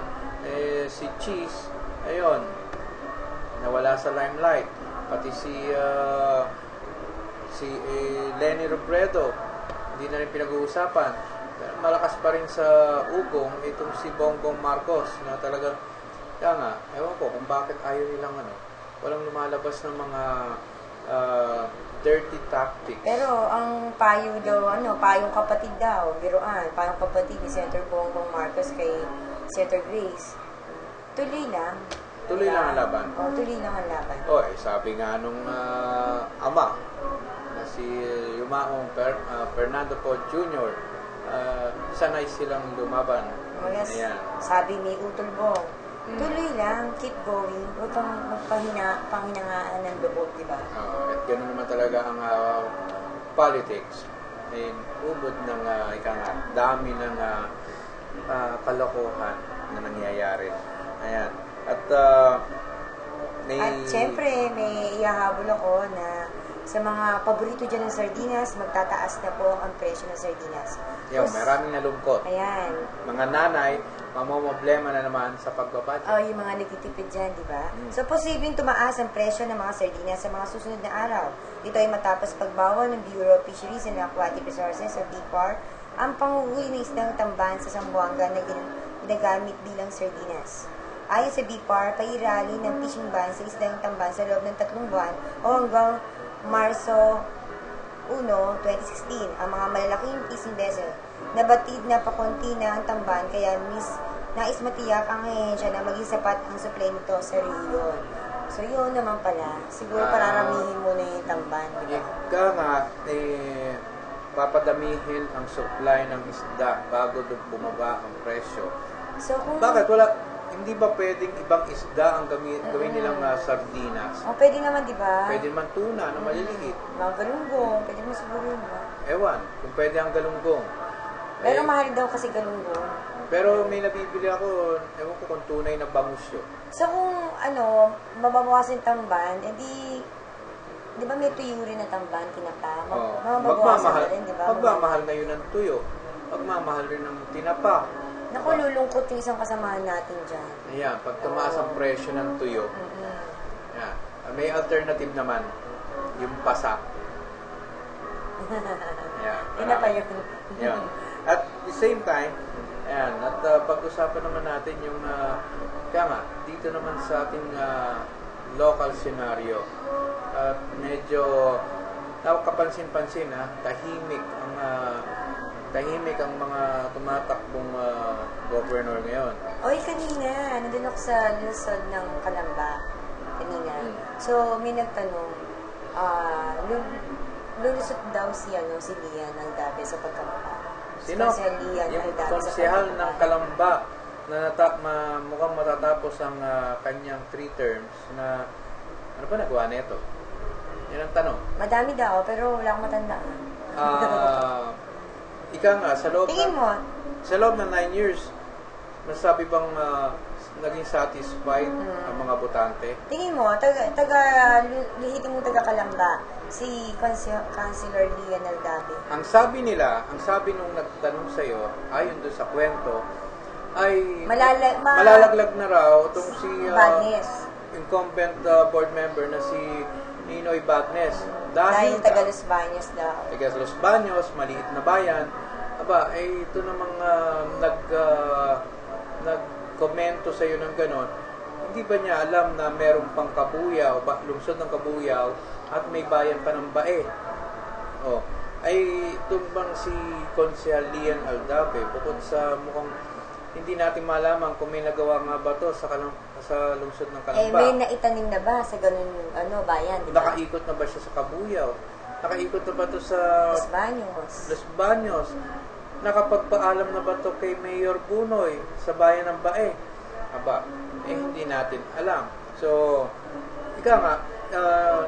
Si Cheese, ayun, nawala sa limelight. Pati si Lenny Robredo, hindi na rin pinag-uusapan. Malakas pa rin sa ugong itong si Bongbong Marcos na talaga, kaya nga, ewan ko kung bakit ayaw nilang walang lumalabas ng mga dirty tactics.
Pero ang payo daw, payong kapatid daw, biruan, payong kapatid ni Senator Bongbong Marcos kay Senator Grace, tuloy lang.
Tuloy lang ang laban?
Tuloy lang ang laban.
Sabi nga nung ama, na si Yumaong Fernando Poe Jr., sanay silang lumaban.
Yes, sabi ni Utol Bong, tuloy lang, keep going, huwag kang panghinangaan ng loob, di ba?
At gano'n naman talaga ang politics. Ubod ng dami ng kalokohan na nangyayari. Ayan. At
syempre, may ihahabol ako na sa mga paborito dyan ng sardinas, magtataas na po ang presyo ng sardinas.
Maraming nalungkot.
Ayan.
Mga nanay, mamomblema na naman sa pagbabudget.
Yung mga nagtitipid dyan, di ba? So, posibleng tumaas ang presyo ng mga sardinas sa mga susunod na araw. Ito ay matapos pagbawal ng Bureau of Fisheries and Aquatic Resources o BIFAR ang panguhuli ng isdang tamban sa Zamboanga na ginagamit bilang sardinas. Ayon sa BIFAR, pairali ng fishing ban sa isdang tamban sa loob ng 3 buwan o hanggang Marso 1, 2016, ang mga malalaking fishing vessel. Nabatid na pakunti na ang tamban, kaya nais matiyak ang ahensya na maging sapat ang supply nito sa riyon. So, yun naman pala. Siguro pararamihin muna yung tamban.
Ika nga, papadamihin ang supply ng isda bago bumaba ang presyo.
So,
Bakit? Hindi ba pwedeng ibang isda ang gawin nilang sardinas?
Pwede naman, di ba?
Pwede naman tuna na maliliit.
Mga galunggong, pwede mo siguro yun, ba?
Ewan, kung pwede ang galunggong.
Pero mahal daw kasi galunggong.
Pero may nabibili ako, ewan ko kung tunay na bangus yun.
So kung mababawasan yung tamban, edi, di ba may tuyo rin na tamban, tinapa? Mababawasan na rin, di ba?
Magmamahal na yun ng tuyo. Magmamahal rin ng tinapa.
Naku, lulungkot yung isang kasamahan natin dyan.
Ayan, pag tumaas ang presyo ng tuyo, ayan, may alternative naman, yung pasa. Ayan,
Ina pa yun.
Ayan. At the same time, ayan, at pag-usapan naman natin yung, kaya nga, dito naman sa ating local scenario, medyo kapansin-pansin, tahimik ang mga tumatakbong governor ngayon.
Kanina, nandun ako sa lusod ng Kalamba. Kanina. So, may nagtanong, lulusot daw si Lian Aldabe sa pagkamukha.
Sino? Yung konsehal ng Kalamba na mukhang matatapos ang kanyang 3 terms na, ano ba nagawa nito? Yan ang tanong.
Madami daw, pero wala akong matandaan.
Ika nga, sa loob ng 9 years, masabi bang naging satisfied ang mga botante?
Tingin mo, lihitin mo taga-Kalamba, si Councilor Lian Aldabe.
Ang sabi nung nagtanong sa'yo, ayon doon sa kwento, ay malalaglag na raw itong si incumbent board member na si Ninoy Bagnes.
Dahil taga Los Baños daw.
Taga Los Baños, maliit na bayan. Aba, ito namang nag-komento sa iyo ng ganon. Hindi ba niya alam na meron pang Kabuyaw, lungsod ng Kabuyaw, at may bayan pa ng Bae? Oh, ay tumbang si Konsehal Lian Aldape, bukod sa mukhang hindi natin malaman kung may nagawa nga ba to sa lungsod ng Calamba.
May naitanim na ba sa ganun bayan, di ba?
Nakaikot na ba siya sa Kabuyaw? Nakaikot na ba to sa
Los Baños?
Los Baños. Nakapagpaalam na ba to kay Mayor Bunoy sa bayan ng Bae? Aba, hindi natin alam. So, ika nga,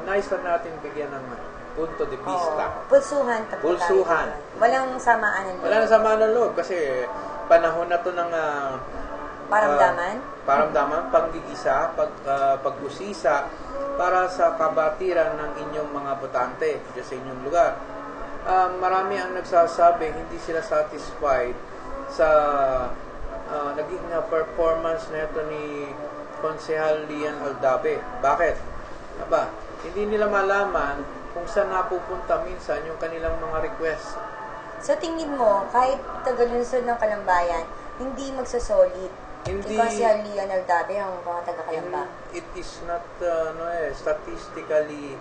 nice lang natin bigyan ng punto de vista.
Pulsuhan.
Pulsuhan.
Walang samaan ng loob.
Walang samaan ng loob kasi panahon na to ng paramdaman, panggigisa, pag-usisa para sa kabatiran ng inyong mga botante sa inyong lugar. Marami ang nagsasabi hindi sila satisfied sa naging performance nito ni Konsehal Lian Aldape. Bakit? Aba, hindi nila malaman kung saan napupunta minsan yung kanilang mga request.
So tingin mo, kahit taga-lungsod ng Kalambayan, hindi magsasolid si Konsehal Lian Aldape ang mga taga-Kalamba?
It is not statistically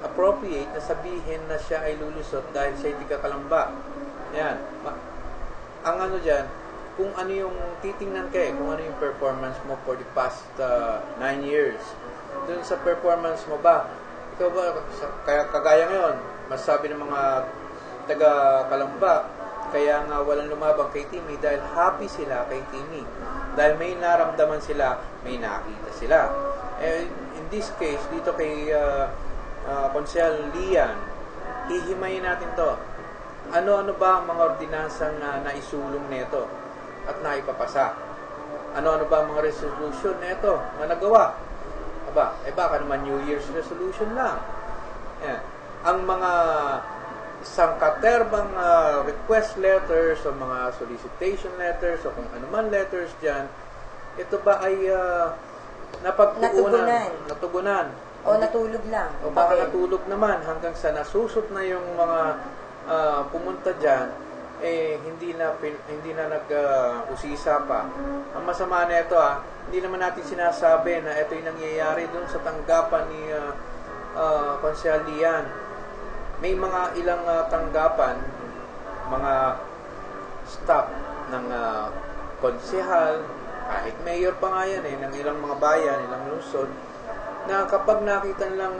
appropriate na sabihin na siya ay lulusot dahil siya ay taga-Kalamba. Yan. Ang dyan, kung ano yung titingnan kung ano yung performance mo for the past 9 years. Doon sa performance mo ba, ikaw ba, kagaya ngayon, masasabi ng mga taga-Kalamba, kaya nga walang lumabang kay Timmy dahil happy sila kay Timmy. Dahil may naramdaman sila, may nakita sila. In this case, dito kay Konsehal Lian, hihimayin natin to. Ano-ano ba ang mga ordinansang naisulong nito at naipapasa? Ano-ano ba ang mga resolution nito na nagawa? Aba, baka naman New Year's resolution lang. Yan. Ang mga sangkaterbang request letters o mga solicitation letters o kung anuman letters dyan, ito ba ay natugunan?
O natulog lang?
O baka natulog naman hanggang sa nasusot na yung mga pumunta dyan, hindi na nag-usisa pa. Ang masama na ito, hindi naman natin sinasabi na ito yung nangyayari doon sa tanggapan ni Konsehal Lian. May mga ilang tanggapan, mga staff ng konsehal, kahit mayor pa nga yan ng ilang mga bayan, ilang lungsod, na kapag nakita lang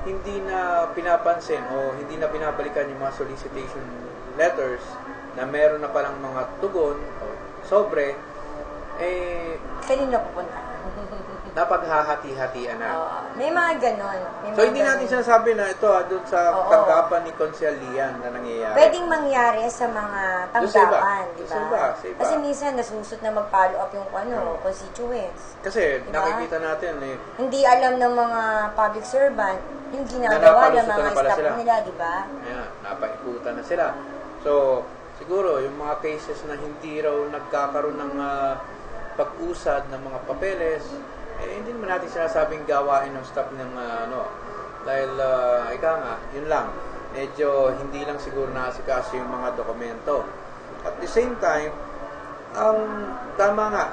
hindi na pinapansin o hindi na binabalikan yung mga solicitation letters na meron na palang mga tugon o sobre,
kanino pupunta?
Napaghahati-hatian na.
May mga ganon.
So, hindi natin sinasabi na ito doon sa tanggapan ni Konsehal Lian na nangyayari.
Pwedeng mangyari sa mga tanggapan, di ba?
Sa iba.
Kasi minsan nasusot na mag-follow up yung constituents.
Kasi
diba?
Nakikita natin
hindi alam ng mga public servant yung ginagawa ng mga staff nila, di ba?
Ayan, napaikutan na sila. So, siguro, yung mga cases na hindi raw nagkakaroon ng pag-usad ng mga papeles, hindi naman natin sinasabing gawain ng staff ng dahil yun lang, medyo hindi lang siguro naasikaso yung mga dokumento. At the same time, tama nga,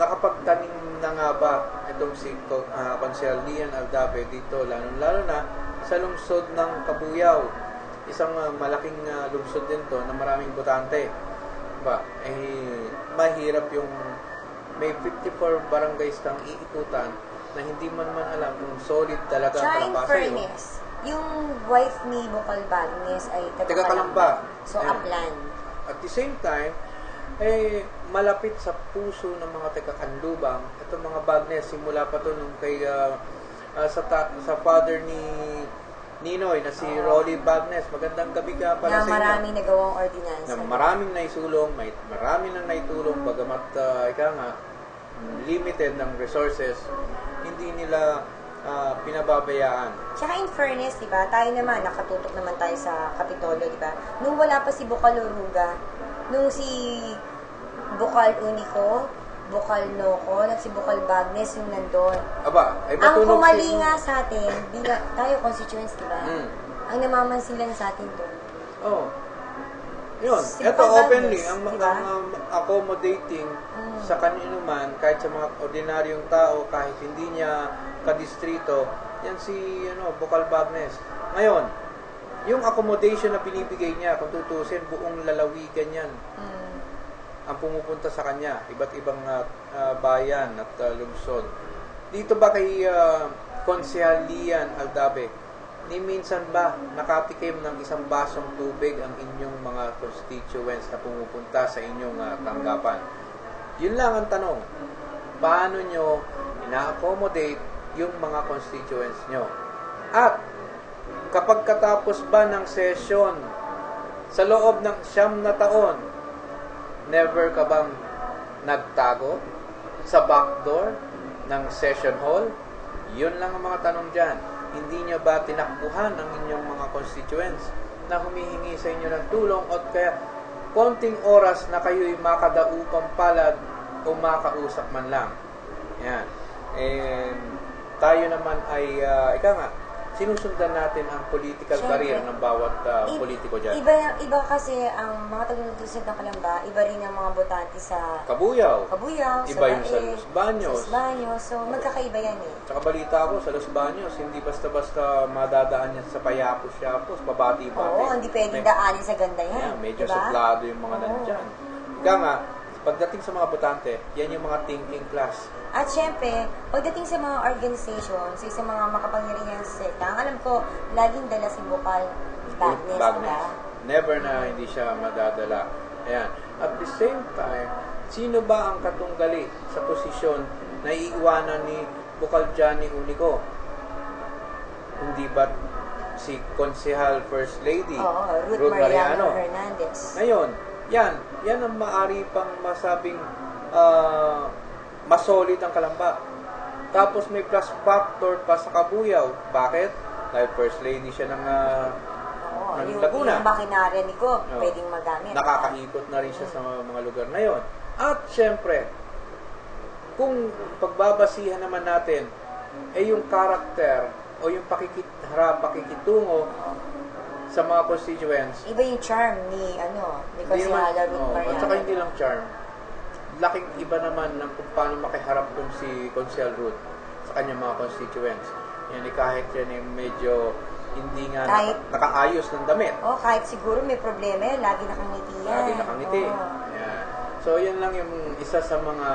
nakapagtanim na nga ba itong si Konsehal Lian Aldape dito, lalo na sa lungsod ng Kabuyaw, isang malaking lungsod din to na maraming botante. Diba? Mahirap yung may 54 barangays kang iikutan na hindi man alam kung solid talaga ang kalabasa.
In fairness, yung wife ni Bokal Bagnes ay
taga-Kalamba.
So, upland.
At the same time, malapit sa puso ng mga taga-Kanlubang. Itong mga Bagnes, simula pa to nung kay sa father ni Ninoy na si Rolly Bagnes. Magandang gabi ka pala sa inyo.
Na maraming nagawang ordinansa.
Na maraming naisulong, maraming nang naitulong, bagamat limited ng resources, hindi nila pinababayaan.
Tsaka in fairness, di ba, tayo naman, nakatutok naman tayo sa Kapitolyo, di ba? Nung wala pa si Bokal Oruga, nung si Bokal Unico, Bukal-Nocon at si Bukal-Bagnes yung nandun.
Aba, ay
Ang
matunog
kumali nga sa atin, tayo constituents, di ba? Ang namamansilan sa atin doon.
Oh. Yun,
Si
ito
Bukal
openly,
Bagnes,
ang
diba?
accommodating sa kanino man, kahit sa mga ordinaryong tao, kahit hindi niya kadistrito, yan si Bukal Bagnes. Ngayon, yung accommodation na binibigay niya, kung tutusin, buong lalawigan yan. Ang pumupunta sa kanya, iba't ibang bayan at lungsod. Dito ba kay Konsehal Lian Aldabe, ni minsan ba nakatikim ng isang basong tubig ang inyong mga constituents na pumupunta sa inyong tanggapan? Yun lang ang tanong. Paano nyo ina-accommodate yung mga constituents nyo? At kapag katapos ba ng session sa loob ng 9 na taon, never ka bang nagtago sa backdoor ng session hall? Yun lang ang mga tanong dyan. Hindi nyo ba tinakbuhan ang inyong mga constituents na humihingi sa inyo ng tulong at kaya konting oras na kayo'y makadaupang palad o makausap man lang? Yan. And tayo naman ay, sinusundan natin ang political career ng bawat politiko dyan.
Iba kasi ang mga taga-Luzon ng Kalamba, iba rin ang mga botante sa
Kabuyaw.
Iba
yung sa Los Baños.
So, magkakaiba yan eh.
Tsaka balita ko sa Los Baños, hindi basta-basta madadaan yan sa Payapos-Yapos, pabati-bati.
Oo, hindi pwedeng daanin sa ganda yan.
Yeah, medyo
diba?
suplado yung mga nandyan. Ika nga, pagdating sa mga botante, yan yung mga thinking class.
At syempre, pagdating sa mga organization, sa mga makapangyarihan sa sekta, ang alam ko, laging dala si Bukal Bagnes, diba?
Never na hindi siya madadala. Ayan. At the same time, sino ba ang katunggali sa posisyon na iiwanan ni Bukal Johnny Unico? Hindi ba si Konsehal First Lady,
Ruth Mariano Hernandez?
Ngayon, yan ang maaari pang masabing masolid ang Kalamba. Tapos may plus factor pa sa Kabuyaw. Bakit? Dahil First Lady siya ng Laguna.
Yung makinarya ni Gob, pwedeng magamit.
Nakakaikot na rin siya sa mga lugar na yon. At syempre, kung pagbabasihan naman natin, yung karakter o yung pakikitungo sa mga constituents.
Iba yung charm ni Konsehal Ruth Mariano.
At saka hindi lang charm. Laking iba naman ng kung paano makiharap kung si Konsehal Ruth sa kanyang mga constituents. Yan, kahit yan medyo hindi nga nakaayos ng damit.
Kahit siguro may problema yan, lagi nakangiti yan.
Lagi nakangiti. Yan. So, yan lang yung isa sa mga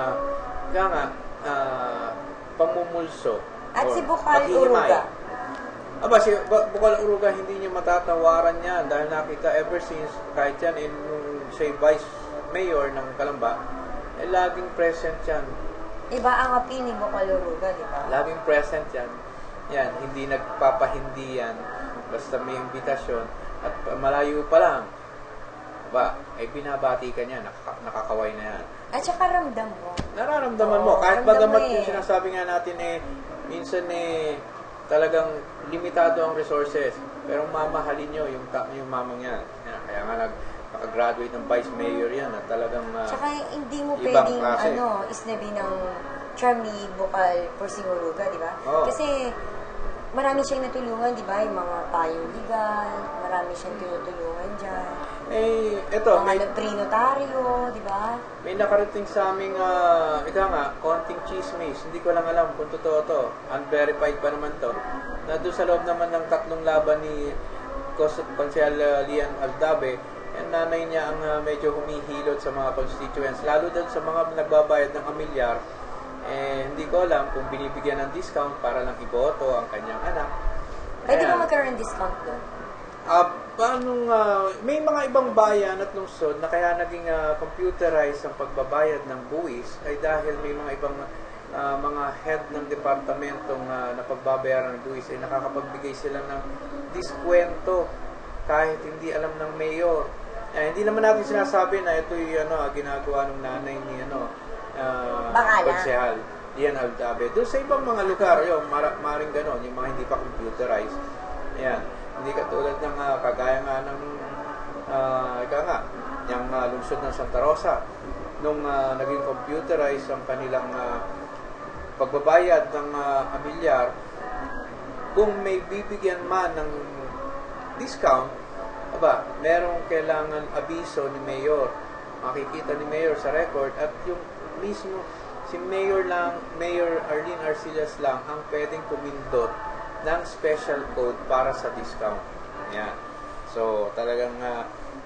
pamumulso.
At si Bukal Uruga.
Si Bukal Uruga, hindi niyo matatawaran yan dahil nakita ever since, kahit yan, nung siya vice mayor ng Kalamba, laging present yan.
Iba ang appeal ni Bukal Uruga, di ba?
Laging present yan. Yan, hindi nagpapahindi yan. Basta may imbitasyon. At malayo pa lang, binabati ka niya, nakakaway na yan.
At saka ramdam mo.
Nararamdaman mo. Kahit bagamat yung sinasabi nga natin minsan talagang limitado ang resources. Pero mamahalin nyo yung mamang yan. Kaya nga nakagraduate ng vice mayor yan at talagang
tsaka hindi mo pwedeng isnabi ng charm ni Bukal Uruga, di ba? Kasi marami siyang natulungan, di ba? Yung mga payong legal, marami siyang tinutulungan dyan. Mga pre-notaryo, di ba?
May nakarating sa aming, konting chismis. Hindi ko lang alam kung totoo to. Unverified pa naman to. Na doon sa loob naman ng 3 laban ni Konsehal Lian Aldabe, ang nanay niya ang medyo humihilot sa mga constituents, lalo doon sa mga nagbabayad ng amilyar. Hindi ko alam kung binibigyan ng discount para lang iboto ang kanyang anak.
Pwede ba magkaroon ng discount doon?
May mga ibang bayan at lungsod na kaya naging computerized ang pagbabayad ng buwis ay dahil may mga ibang mga head ng departamentong napagbabayaran ng buwis ay nakakapagbigay sila ng diskwento kahit hindi alam ng mayor. Hindi naman natin sinasabi na ito'y ginagawa ng nanay ni Konsehal Lian Aldabe. Doon sa ibang mga lugar, maring ganon, yung mga hindi pa computerized. Ayan. Hindi katulad ng kagaya nga ng yung lungsod ng Santa Rosa nung naging computerized ang kanilang pagbabayad ng amilyar, kung may bibigyan man ng discount, merong kailangan abiso ni Mayor. Makikita ni Mayor sa record at yung mismo si Mayor Arlene Arcillas lang ang pwedeng kumindot ng special code para sa discount. Yan. So, talagang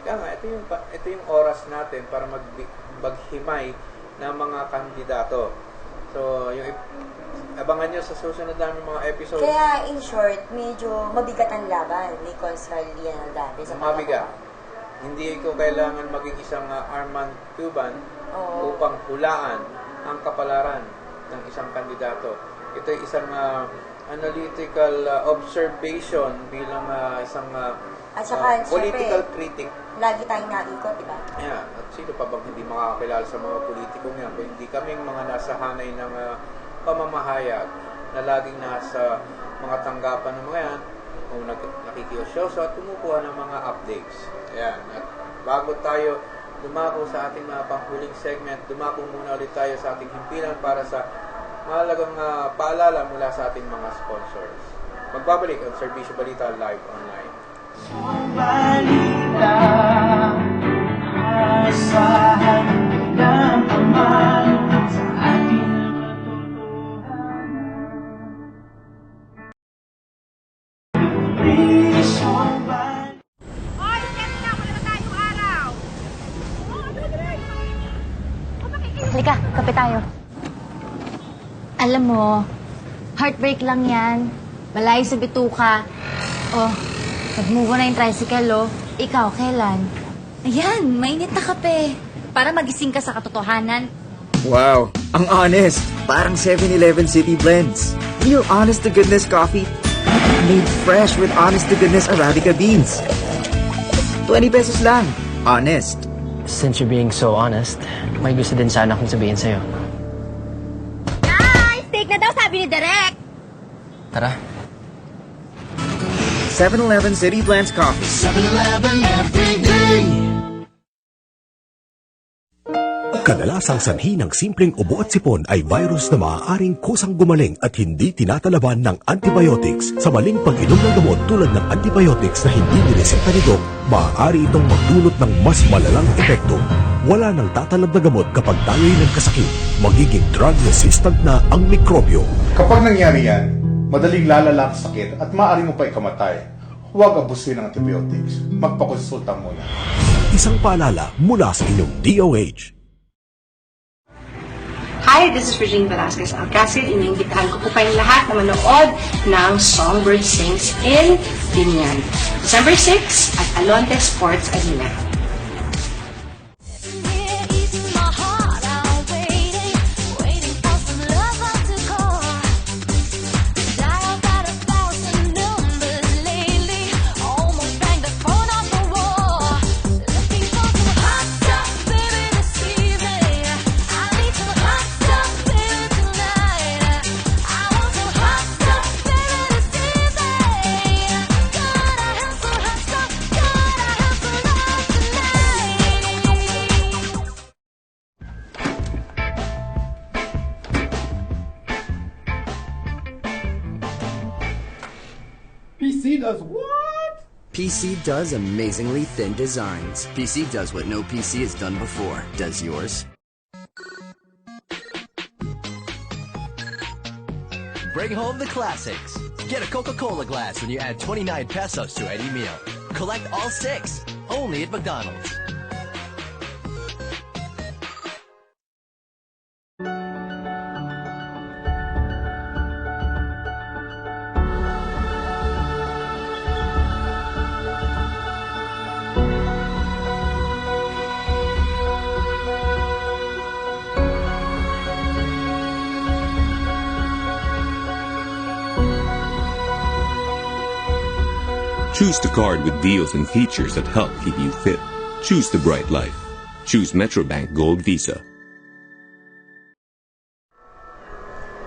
ito yung oras natin para maghimay ng mga kandidato. So, abangan nyo sa susunod namin mga episode.
Kaya, in short, medyo mabigat ang laban ni Consul Lian Aldate sa
mabigat. Hindi ko kailangan maging isang Armand Cuban upang hulaan ang kapalaran ng isang kandidato. Ito ay isang analytical observation bilang isang
at saka,
political critic.
Lagi tayong naikot, di ba?
Yeah. At sino pa bang hindi makakakilala sa mga politikong yan? Kung hindi kaming mga nasa hanay ng pamamahayag na laging nasa mga tanggapan ng mga yan, kung nakikiosyoso at kumukuha ng mga updates. Ayan. At bago tayo dumako sa ating mga panghuling segment, dumako muna ulit tayo sa ating himpilan para sa mahalagang paalala mula sa ating mga sponsors. Magbabalik ang Serbisyo Balita Live Online.
Balita, asahan ng pamalo sa ating
Halika, kape tayo. Alam mo, heartbreak lang yan. Malayo sa bituka. Oh, nag-move on na yung tricycle, oh. Ikaw, kailan? Ayan, mainit na kape. Para magising ka sa katotohanan.
Wow, ang honest. Parang 7-Eleven City Blends. Real honest-to-goodness coffee. Made fresh with honest-to-goodness Arabica beans. 20 pesos lang. Honest.
Since you're being so honest, may gusto din sana akong sabihin sa'yo.
Ay, steak na daw, sabi ni Derek.
Tara.
7-Eleven City Blends Coffee.
7-Eleven every day.
Kadalasang sanhi ng simpleng ubo at sipon ay virus na maaaring kusang gumaling at hindi tinatalaban ng antibiotics. Sa maling pag-inom ng gamot tulad ng antibiotics na hindi nireseta ni Doc, maaari itong magdulot ng mas malalang epekto. Wala nang tatalab na gamot kapag tayo'y nagkasakit. Magiging drug-resistant na ang mikrobyo.
Kapag nangyari yan, madaling lalala ang sakit at maaari mo pa ikamatay. Huwag abusuin ng antibiotics. Magpakonsulta muna.
Isang paalala mula sa inyong DOH.
Hi, this is Regine Velasquez Alcacid. Iniimbitahan ko po kayong lahat na manood ng Songbird Sings in Binyan. December 6 at Alonte Sports Arena.
PC does what?
PC does amazingly thin designs. PC does what no PC has done before. Does yours?
Bring home the classics. Get a Coca-Cola glass when you add 29 pesos to any meal. Collect all 6. Only at McDonald's.
Choose the card with deals and features that help keep you fit. Choose the bright life. Choose Metrobank Gold Visa.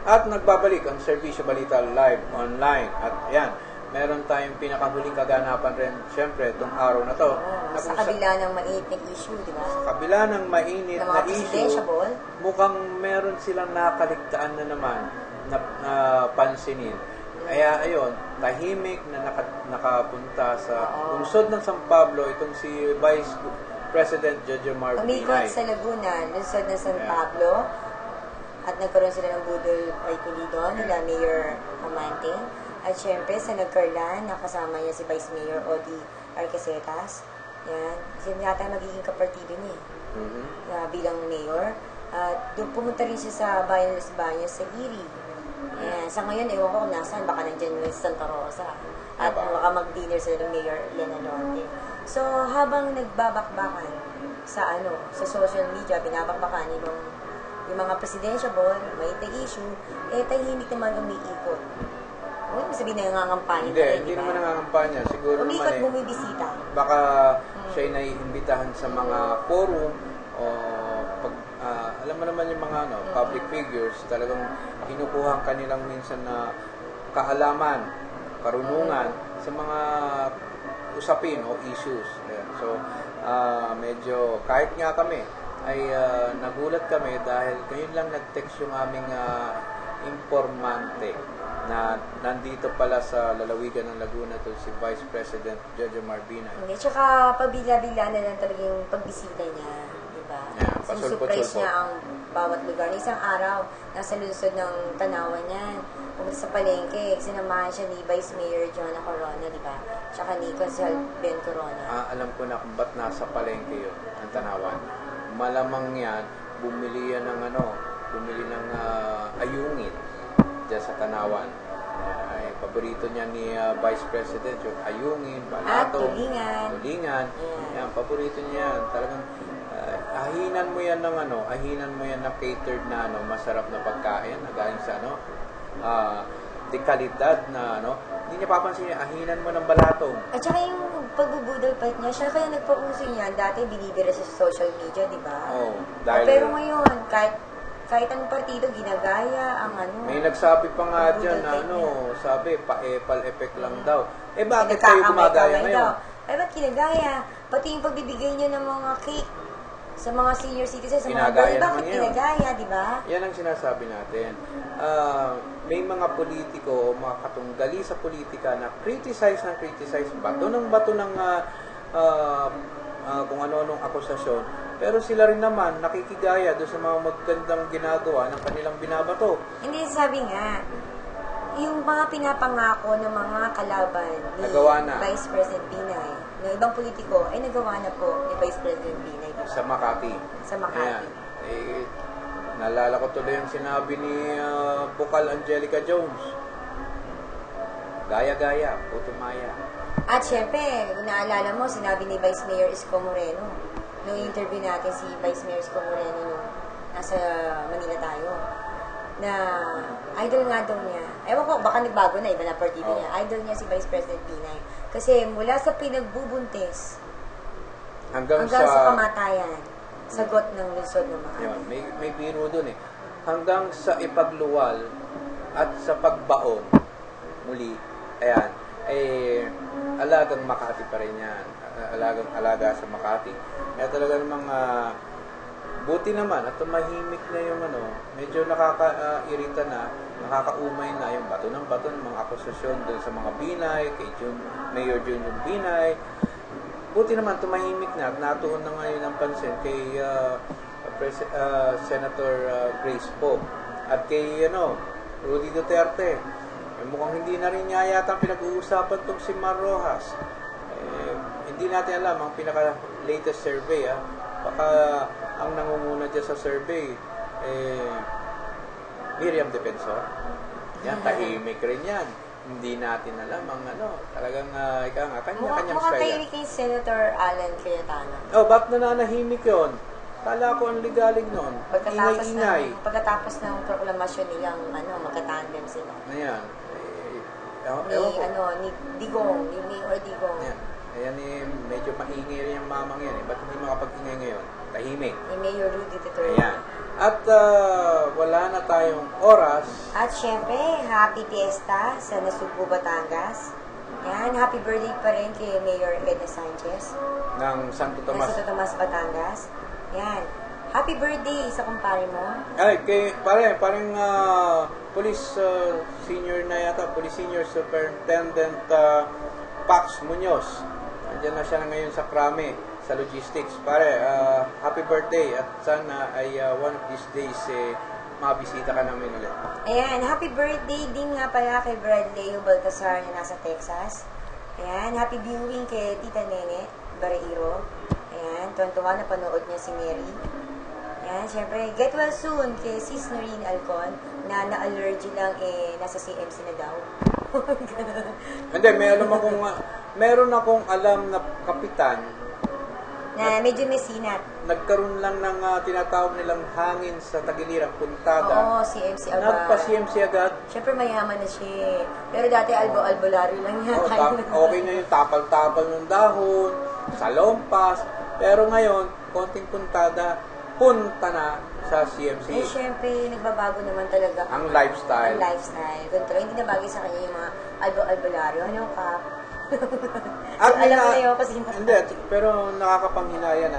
At nagbabalik ang Serbisyo Balita Live Online. At yan, meron tayong pinakahuling kaganapan rin, syempre, itong araw na to. Na
Sa
kung
kabila ng mainit na issue, di ba?
sa kabila ng mainit
Ng
na
mga
issue,
presidential ball.
mukhang meron silang nakaligtaan na naman na pansinin. Kaya ayun, tahimik na nakapunta sa lungsod ng San Pablo itong si Vice President Jojo Mar
Umikot
Binay.
sa Laguna, lungsod ng San Pablo, at nagkaroon sila ng budol ay kulido nila Mayor Amante. At syempre sa Nagcarlan, nakasama niya si Vice Mayor Odi Arquesetas. Yan. Siya yata magiging kapartido niya bilang mayor. At doon pumunta rin siya sa Bayan de los Baños sa Erie. Yan. Sa ngayon, ewan ko kung nasaan. Baka nandyan yung Santa Rosa. At baka mag-dinner sila ng Mayor Lena Lonte. So, habang nagbabakbakan sa social media, binabakbakan yung mga presidential ball, may issue, tahimik naman umiikot. Huwag mo sabihin na nangangampanya.
Hindi naman nangangampanya. Siguro
umikot,
naman
bumibisita.
Baka siya ay naiimbitahan sa mga forum o alam mo naman yung mga public figures, talagang kinukuha kanilang minsan na kaalaman, karunungan sa mga usapin o issues. So, medyo, kahit nga kami, ay nagulat kami dahil ngayon lang nag-text yung aming informante na nandito pala sa lalawigan ng Laguna to si Vice President Jojo Mar Binay.
Hindi, tsaka pabila-bila na lang talaga yung pagbisita niya, di ba?
Yeah,
Surprise niya ang bawat lugar. Isang araw, nasa lungsod ng Tanawan yan. Pumunta sa palengke, sinamahan siya ni Vice Mayor Jonah Corona, di ba? Tsaka ni Consel Ben Corona.
Alam ko na kung ba't nasa palengke yun, ng Tanawan. Malamang yan, bumili yan ng bumili ng ayungin dyan sa Tanawan. Ay, paborito niya ni Vice President yung ayungin, balato, tulingan. Yan, paborito niya yan. Talagang ahinan mo yan ng ahinan mo yan na catered na masarap na pagkain, na galing sa de kalidad na hindi niya papansin niya, ahinan mo ng balatong.
At saka yung pagbubudol fight niya, siya kaya nagpauso niya. Dati binibira sa social media, di ba?
Dahil
pero ngayon, kahit anong partido, ginagaya ang
May nagsabi pa nga dyan na sabi, pa-epal effect lang daw. Bakit kayo gumagaya ngayon?
Ba't ginagaya? Pati yung pagbibigay niyo ng mga cake sa mga senior citizens, sa mga
Ginagaya
bakit
naman yun.
ginagaya, di ba?
Yan ang sinasabi natin. May mga politiko o mga katunggali sa politika na criticize, bato ng kung ano-anong akusasyon. Pero sila rin naman nakikigaya doon sa mga magandang ginagawa ng kanilang binabato.
Hindi, sabi nga, yung mga pinapangako ng mga kalaban ni Vice President Binay, ng ibang politiko, ay nagawa na po ni Vice President Binay.
Sa Makati.
Sa Makati.
Ayan. Naalala ko tuloy yung sinabi ni Bukal Angelica Jones. Gaya-gaya, putumaya.
At syempre, kung naalala mo, sinabi ni Vice Mayor Isko Moreno, nung interview natin si Vice Mayor Isko Moreno nung nasa Manila tayo, na idol nga daw niya. Ewan ko, baka nagbago na, iba na partido niya. Idol niya si Vice President Binay. Kasi mula sa pinagbubuntis hanggang sa kamatayan, sagot ng lungsod ng Makati.
Yun, may biro dun hanggang sa ipagluwal at sa pagbaon muli, ayan, alagang Makati pa rin yan. Alaga sa Makati. Kaya talaga namang buti naman at tumahimik na yung medyo nakaka-irita na, nakakaumay na yung bato ng mga akusasyon doon sa mga Binay, kay Mayor Junior Binay. Buti naman tumahimik na at natuon na ngayon ang pansin kay Senator Grace Poe at kay Rudy Duterte. Mukhang hindi na rin niya yata pinag-uusapan itong si Mar Rojas. Hindi natin alam ang pinaka-latest survey. Baka ang nangunguna dyan sa survey Miriam Defensor. Yan, tahimik rin yan. Hindi natin alam ang talagang kanya-kanyang
Mukhang
style.
kayo kay Senator Alan Cayetano.
Ba't nananahimik yun? Kala ko ang ligalig nun. Ingay-ingay.
Pagkatapos ng proklamasyon nilang magkatandem sila.
Ayan.
Ni Digong, ni Mayor Digong.
Ayan, medyo maingay rin yung mamang yan. Ba't hindi makapag-ingay ngayon? Tahimik.
Ni Mayor Rudy Duterte.
Ayan. At wala na tayong oras.
At syempre, happy fiesta sa Nasugbu, Batangas. Ayan, happy birthday pa rin kay Mayor Edna Sanchez.
ng Santo Tomas.
Ng Santo Tomas, Batangas. Ayan. Happy birthday sa kumpare mo.
Ay, parang police senior na yata, police senior superintendent Pax Munoz. Andiyan na siya ngayon sa Krame, sa logistics. Pare, happy birthday at sana ay one of these days mabisita ka namin ulit.
Ayan, happy birthday din nga pala kay Bradley Baltasar na nasa Texas. Ayan, happy viewing kay Tita Nene Bareiro. Ayan, tuwan-tuwa na panood niya si Mary. Ayan, syempre, get well soon kay Sis Noreen Alcon na na-allergy lang nasa CMC na daw.
Hindi, meron akong alam na kapitan
na medyo may sinat.
Nagkaroon lang ng tinatawag nilang hangin sa tagilirang puntada.
Oo, CMC agad.
Nagpa-CMC agad.
Siyempre mayaman na siya. Pero dati albularyo lang yata.
Okay na yung tapal-tapal ng dahon, sa lompas. Pero ngayon, konting puntada, punta na sa CMC.
Eh, syempre, nagbabago naman talaga.
Ang lifestyle.
Ang lifestyle. Control. Hindi na bagay sa kanya yung mga albularyo. Ano ka?
At
alam mo na yun kasi
hindi, pero nakakapanghinaya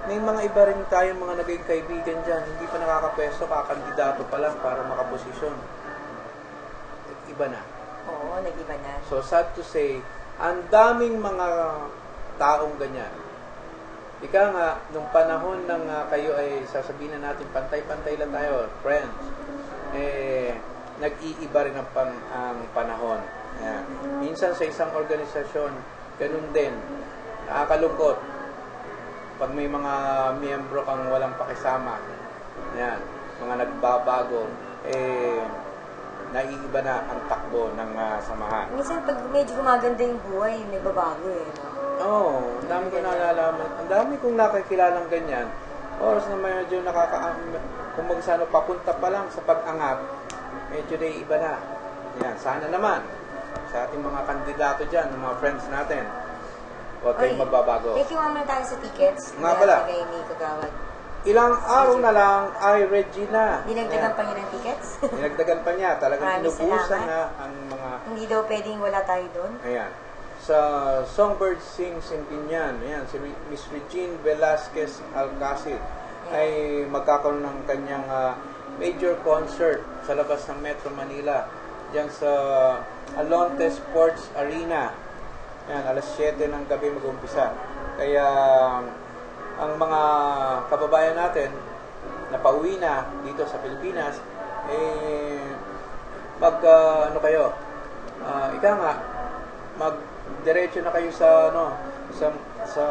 may mga iba rin tayong mga naging kaibigan dyan, hindi pa nakakapwesto, kakandidato pa lang para makaposisyon. Iba na.
Oo, nag-iba na.
So, sad to say, ang daming mga taong ganyan. Ika nga, nung panahon ng kayo ay sasabihin na natin, pantay-pantay lang tayo, friends, nag-iiba rin ang panahon. Ayan. Minsan sa isang organisasyon, ganun din, nakakalungkot. Pag may mga miyembro kang walang pakisama, ayan, mga nagbabago, naiiba na ang takbo ng samahan.
Minsan pag medyo gumaganda yung buhay, nagbabago
Oo, ang dami ko nalalaman. Ang dami kong nakikilalang ganyan. Oras na medyo kung magsano papunta pa lang sa pag-angat, medyo naiiba na. Ayan, sana naman sa ating mga kandidato dyan, ng mga friends natin, huwag kayong magbabago.
Thank you muna tayo sa tickets.
Nga pala. Ilang araw na lang ay Regina.
Dinagdagan pa niya ng tickets?
Dinagdagan pa niya. Talagang inubusan na ang mga...
Hindi daw pwedeng wala tayo doon?
Ayan. Sa Songbird Sings in Binyan, ayan, si Miss Regine Velasquez Alcacid ay magkakaroon ng kanyang major concert sa labas ng Metro Manila. Diyan sa Alonte Sports Arena. Ayan, alas 7 ng gabi mag-umpisa. Kaya ang mga kababayan natin na pauwi na dito sa Pilipinas, magdiretso na kayo sa sa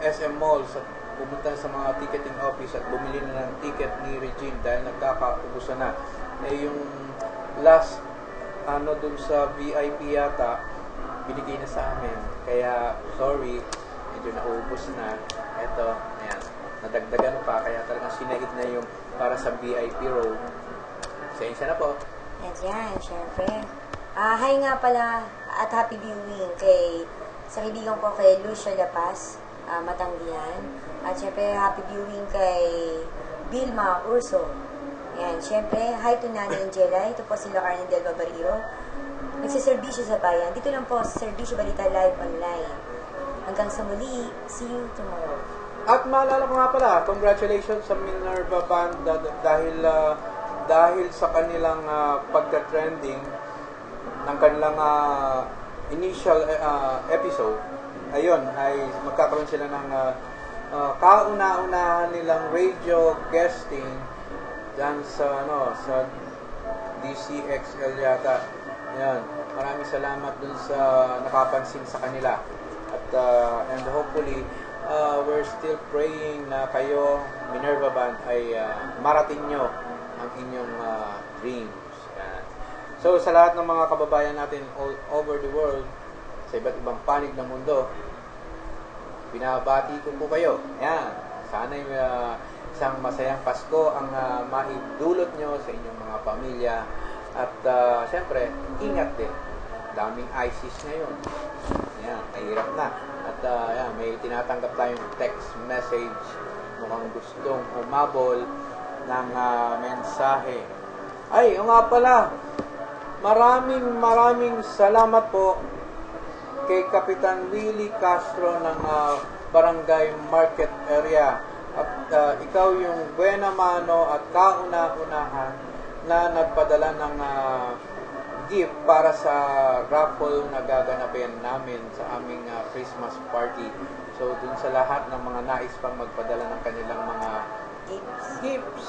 SM Mall, pumunta sa mga ticketing office at bumili na ng ticket ni Regine dahil nagkakaubusan na. Yung last dun sa VIP yata, binigay na sa amin. Kaya, sorry, medyo naubos na. Eto, ayan, nadagdagan pa. Kaya talagang sinahid na yung para sa VIP row. Sensya na po.
Yan, syempre. Hi nga pala at happy viewing sa kaibigan ko kay Lucia Lapaz, Matanggihan. At syempre, happy viewing kay Vilma Urso. Yan, syempre, hi to Nani Angela. Ito po sila Arnie Del Babarrio. Nagsiservisyo sa bayan. Dito lang po sa Serbisyo Balita Live Online. Hanggang sa muli, see you tomorrow.
At maalala ko nga pala, congratulations sa Minerva Band dahil sa kanilang pagka-trending ng kanilang initial episode. Ayun, ay magkakaroon sila ng kauna-unahan nilang radio guesting dyan sa DCXL yata. Ayan, maraming salamat dun sa nakapansin sa kanila. At and hopefully we're still praying na kayo, Minerva Band, ay marating nyo ang inyong dreams. Ayan. So sa lahat ng mga kababayan natin all over the world, sa iba't ibang panig ng mundo, binabati ko po kayo. Ayan, sana isang masayang Pasko ang maidulot nyo sa inyong mga pamilya. At syempre, ingat din. Daming ISIS ngayon. Ayan, mahirap na. At may tinatanggap tayong text message. Mukhang gustong humabol ng mensahe. Ay, nga pala. Maraming salamat po kay Kapitan Willie Castro ng Barangay Market Area. At ikaw yung buena mano at kauna-unahan na nagpadala ng gift para sa raffle na gaganapin namin sa aming Christmas party. So, dun sa lahat ng mga nais pang magpadala ng kanilang mga gifts.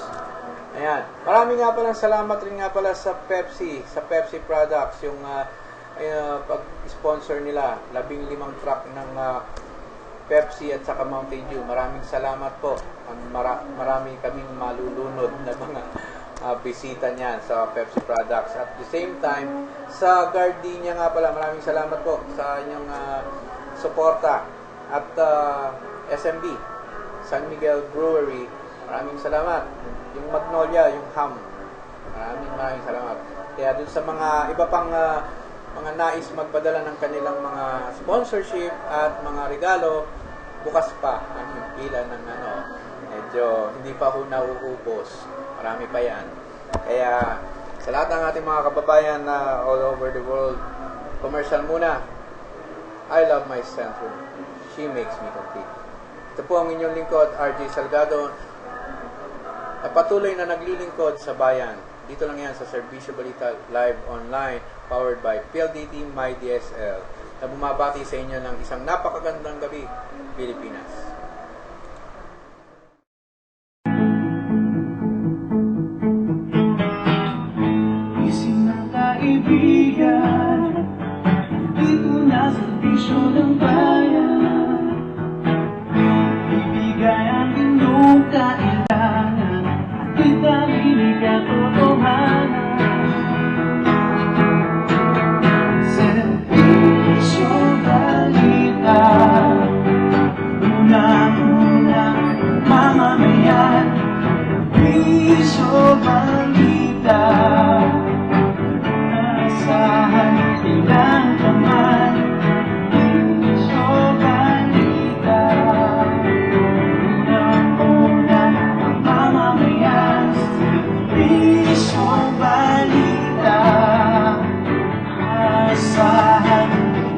Ayan. Maraming nga pala salamat rin nga pala sa Pepsi Products, yung pag-sponsor nila, 15 truck ng Pepsi at saka Mountain Dew. Maraming salamat po. Marami kaming malulunod na mga bisita niyan sa Pepsi Products. At the same time, sa Gardenia nga pala, maraming salamat po sa inyong suporta. At SMB, San Miguel Brewery, maraming salamat. Yung Magnolia, yung ham, maraming salamat. Kaya dun sa mga iba pang mga nais magpadala ng kanilang mga sponsorship at mga regalo, bukas pa ang pila ng medyo hindi pa ho nauubos. Marami pa yan. Kaya sa lahat ng ating mga kababayan na all over the world, commercial muna. I love my Centrum. She makes me complete. Ito po ang inyong lingkod, RJ Salgado, na patuloy na naglilingkod sa bayan. Dito lang yan sa Serbisyo Balita Live Online, powered by PLDT My DSL, na bumabati sa inyo ng isang napakagandang gabi, Pilipinas.
Isip ng kaibigan, dito na sa serbisyo ng bayan. Ibigay ang inyong kailangan at italinig at totohanan. Serbisyo Balita, unang-unang mamamayan. Serbisyo Balita, asahan ilang kaman. Serbisyo Balita, unang-unang mamamayan. Serbisyo Balita, asahan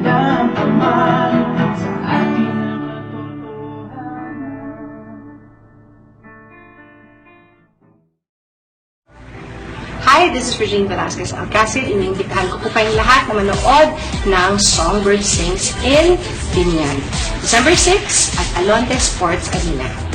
ilang kaman sa ating mga totohanan.
Hi, this is Regine Velasquez Alcacid. Iniimbitahan ko po kayong lahat na manood ng Songbird Sings in Binyan. December 6 at Alonte Sports Arena.